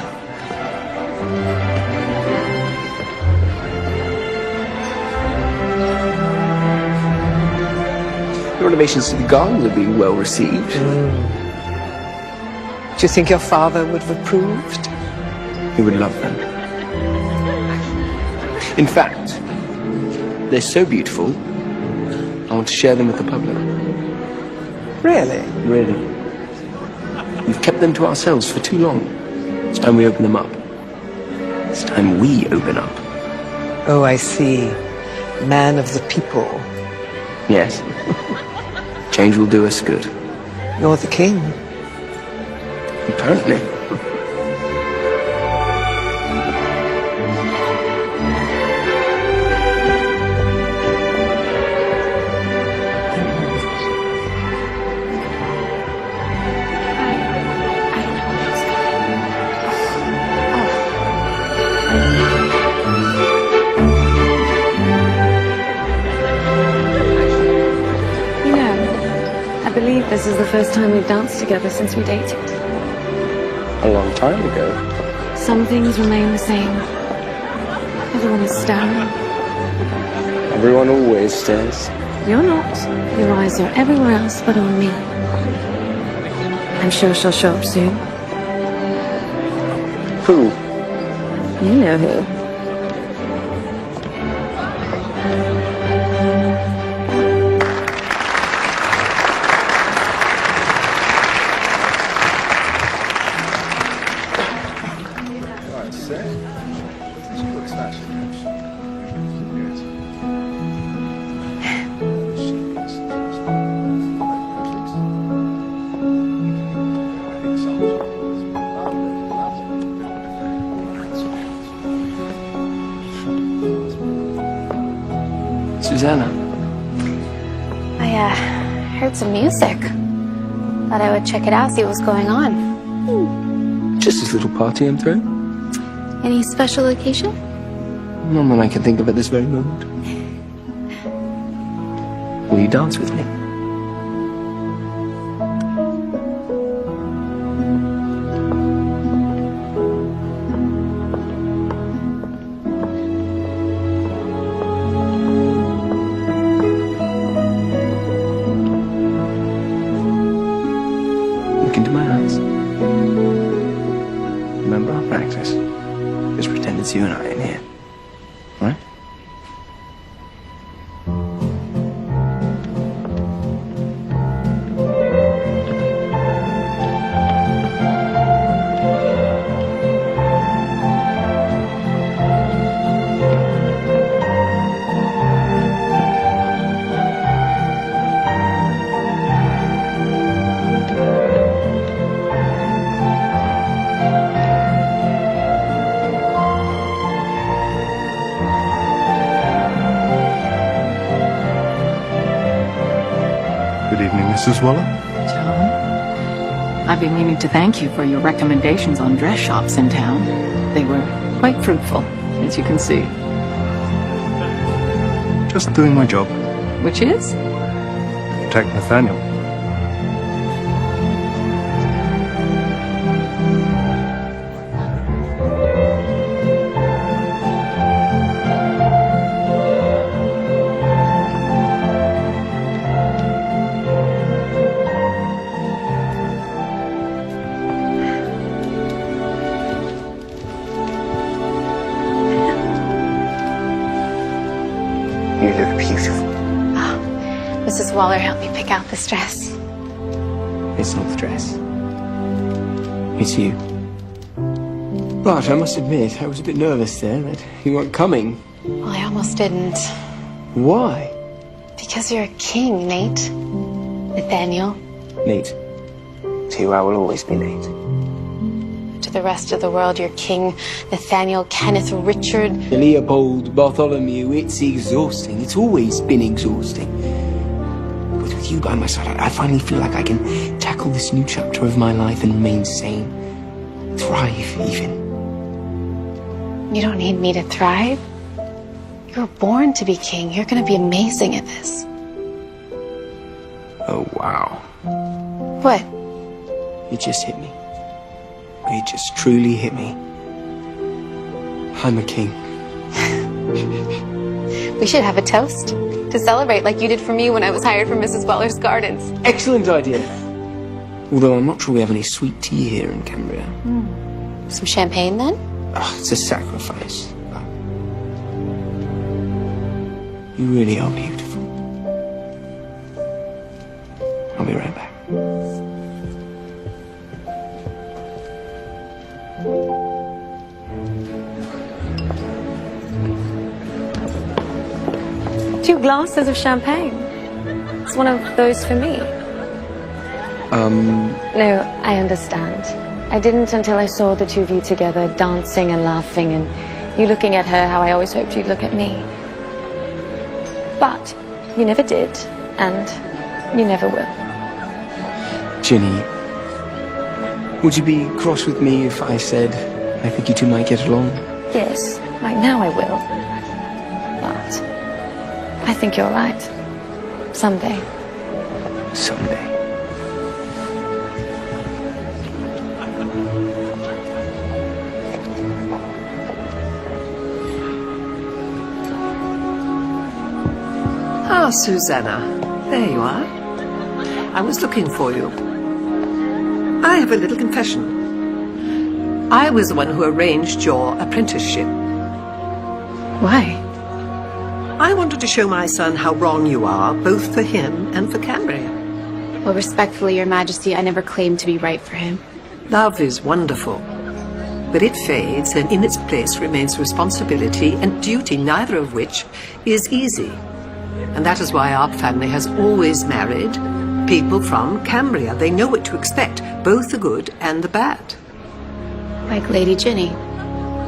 The renovations to the garden will be well received. Do you think your father would have approved? He would love them. In fact, they're so beautiful, I want to share them with the public. Really? Really. We've kept them to ourselves for too long. It's time we open them up. It's time we open up. Oh, I see. Man of the people. Yes. Change will do us good. You're the king. Apparently. I believe this is the first time we've danced together since we dated. A long time ago. Some things remain the same. Everyone is staring. Everyone always stares. You're not. Your eyes are everywhere else but on me. I'm sure she'll show up soon. Who? You know who. Susanna. I heard some music. Thought I would check it out, see what was going on. Just this little party I'm throwing. Any special occasion? None that I can think of at this very moment. Will you dance with me? Look into my eyes. Remember our practice? Just pretend it's you and I in here. Right? Mrs. Waller? John, I've been meaning to thank you for your recommendations on dress shops in town. They were quite fruitful, as you can see. Just doing my job. Which is? Protect Nathaniel. You look beautiful. Mrs. Waller helped me pick out this dress. It's not the dress. It's you. But I must admit, I was a bit nervous there that you weren't coming. Well, I almost didn't. Why? Because you're a king, Nate. Nathaniel. Nate. To you, I will always be Nate. To the rest of the world, you're King Nathaniel Kenneth Richard. Leopold Bartholomew, it's exhausting. It's always been exhausting. But with you by my side, I finally feel like I can tackle this new chapter of my life and remain sane. Thrive, even. You don't need me to thrive. You were born to be king. You're going to be amazing at this. Oh, wow. What? It just hit me. It just truly hit me. I'm a king. We should have a toast to celebrate like you did for me when I was hired for Mrs. Weller's Gardens. Excellent idea. Although I'm not sure we have any sweet tea here in Cambria. Some champagne, then? Oh, it's a sacrifice. But you really are beautiful. I'll be right back. Two glasses of champagne. It's one of those for me. No, I understand. I didn't until I saw the two of you together, dancing and laughing, and you looking at her how I always hoped you'd look at me. But you never did, and you never will. Ginny, would you be cross with me if I said I think you two might get along? Yes, right now I will. But I think you're right. Someday. Someday. Ah, Susanna. There you are. I was looking for you. I have a little confession. I was the one who arranged your apprenticeship. Why? I wanted to show my son how wrong you are, both for him and for Cambria. Well, respectfully, Your Majesty, I never claimed to be right for him. Love is wonderful, but it fades, and in its place remains responsibility and duty, neither of which is easy. And that is why our family has always married people from Cambria. They know what to expect, both the good and the bad. Like Lady Ginny.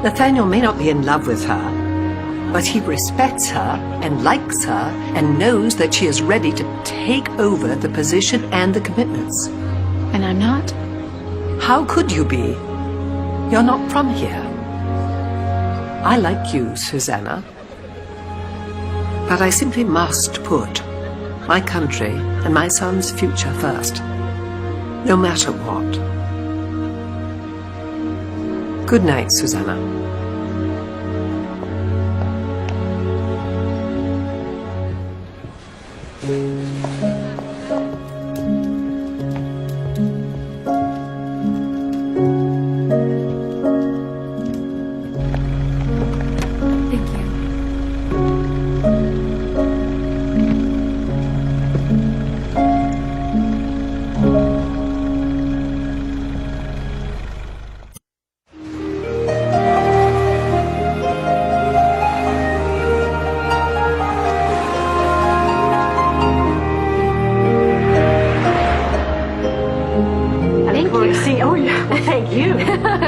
Nathaniel may not be in love with her, but he respects her and likes her and knows that she is ready to take over the position and the commitments. And I'm not? How could you be? You're not from here. I like you, Susanna. But I simply must put my country and my son's future first, no matter what. Good night, Susanna.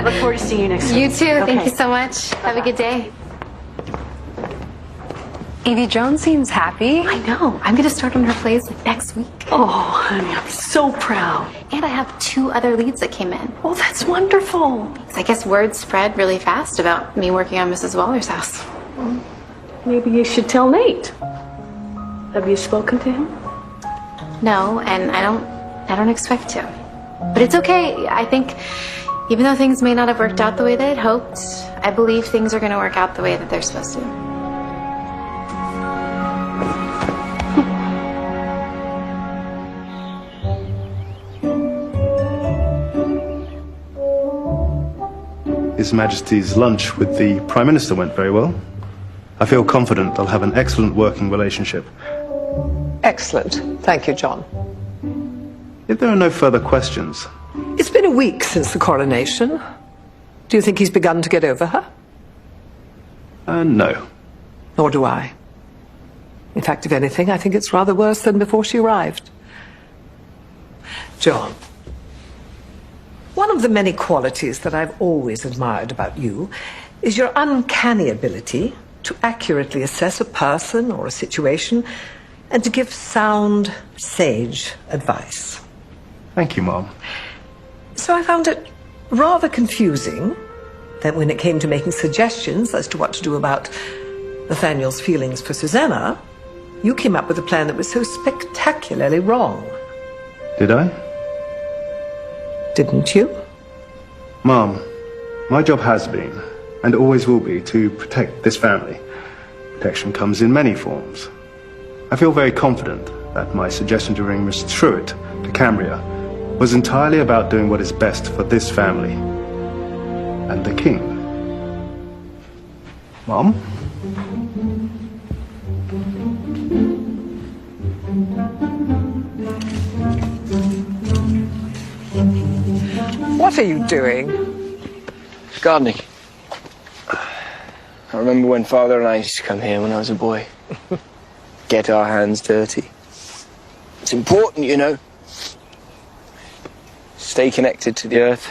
Look forward to seeing you next week. You too. Okay. Thank you so much. Have a good day. Evie Jones seems happy. I know. I'm going to start on her plays next week. Oh, honey, I'm so proud. And I have 2 other leads that came in. Oh, that's wonderful. I guess word spread really fast about me working on Mrs. Waller's house. Maybe you should tell Nate. Have you spoken to him? No, and I don't expect to. But it's okay. I think even though things may not have worked out the way they had hoped, I believe things are going to work out the way that they're supposed to. His Majesty's lunch with the Prime Minister went very well. I feel confident they'll have an excellent working relationship. Excellent. Thank you, John. If there are no further questions... It's been a week since the coronation. Do you think he's begun to get over her? No. Nor do I. In fact, if anything, I think it's rather worse than before she arrived. John, one of the many qualities that I've always admired about you is your uncanny ability to accurately assess a person or a situation and to give sound, sage advice. Thank you, Mom. So I found it rather confusing that when it came to making suggestions as to what to do about Nathaniel's feelings for Susanna, you came up with a plan that was so spectacularly wrong. Did I? Didn't you? Mom, my job has been, and always will be, to protect this family. Protection comes in many forms. I feel very confident that my suggestion to bring Miss Truitt to Cambria was entirely about doing what is best for this family and the King. Mom? What are you doing? Gardening. I remember when Father and I used to come here when I was a boy. Get our hands dirty. It's important, you know. Stay connected to the earth.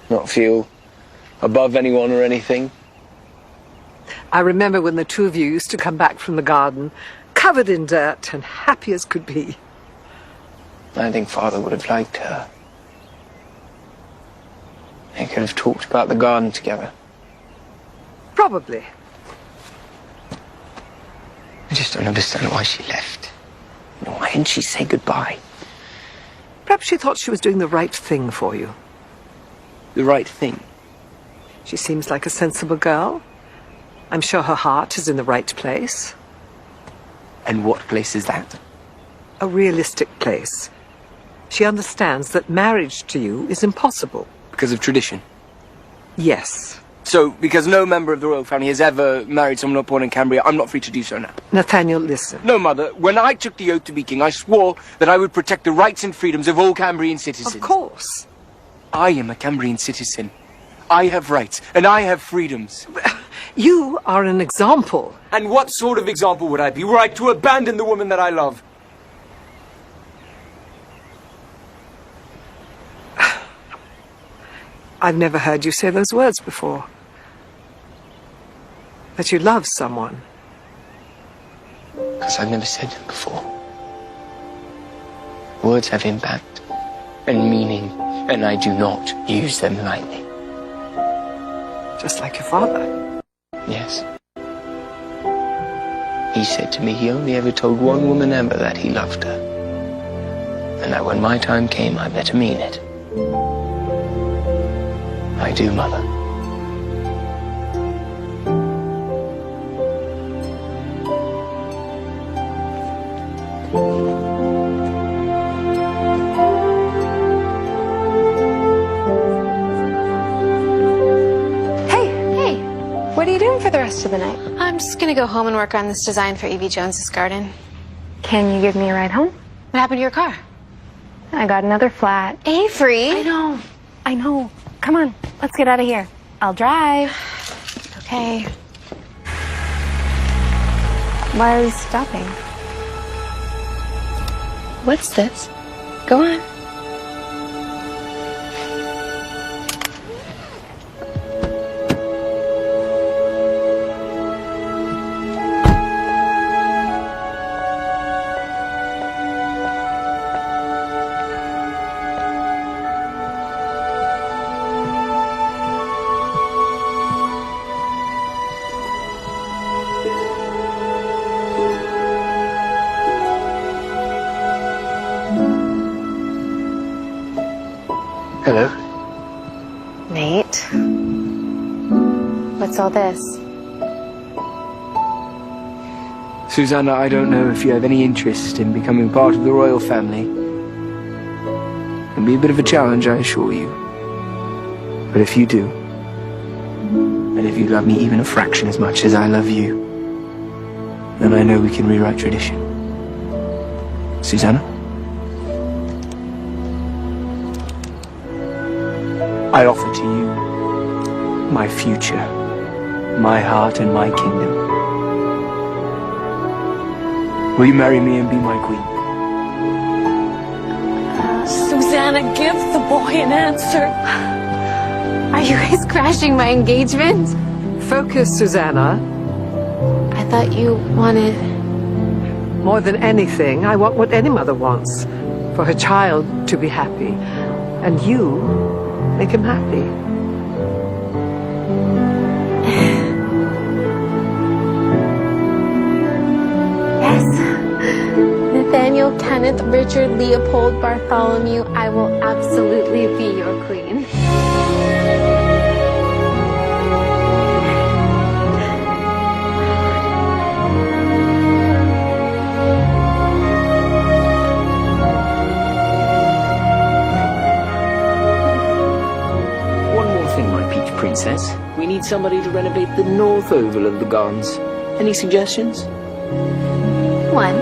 Not feel above anyone or anything. I remember when the 2 of you used to come back from the garden, covered in dirt and happy as could be. I think Father would have liked her. They could have talked about the garden together. Probably. I just don't understand why she left. You know, why didn't she say goodbye? Perhaps she thought she was doing the right thing for you. The right thing? She seems like a sensible girl. I'm sure her heart is in the right place. And what place is that? A realistic place. She understands that marriage to you is impossible. Because of tradition? Yes. So, because no member of the royal family has ever married someone not born in Cambria, I'm not free to do so now? Nathaniel, listen. No, Mother. When I took the oath to be king, I swore that I would protect the rights and freedoms of all Cambrian citizens. Of course. I am a Cambrian citizen. I have rights, and I have freedoms. You are an example. And what sort of example would I be, were I to abandon the woman that I love? I've never heard you say those words before. That you love someone. Because I've never said them before. Words have impact and meaning, and I do not use them lightly. Just like your father. Yes. He said to me he only ever told one woman ever that he loved her. And that when my time came, I better mean it. I do, Mother. Hey, what are you doing for the rest of the night? I'm just gonna go home and work on this design for Evie Jones's garden. Can you give me a ride home? What happened to your car? I got another flat. Avery! I know. Come on, let's get out of here. I'll drive. Okay. Why are we stopping? What's this? Go on. Hello. Nate? What's all this? Susanna, I don't know if you have any interest in becoming part of the royal family. It'll be a bit of a challenge, I assure you. But if you do, and if you love me even a fraction as much as I love you, then I know we can rewrite tradition. Susanna? I offer to you my future, my heart and my kingdom. Will you marry me and be my queen? Susanna, give the boy an answer. Are you guys crashing my engagement? Focus, Susanna. I thought you wanted... More than anything, I want what any mother wants. For her child to be happy. And you make him happy. Yes. Nathaniel, Kenneth, Richard, Leopold, Bartholomew, I will absolutely be your queen. One more thing, my peach princess. We need somebody to renovate the north oval of the gardens. Any suggestions? One.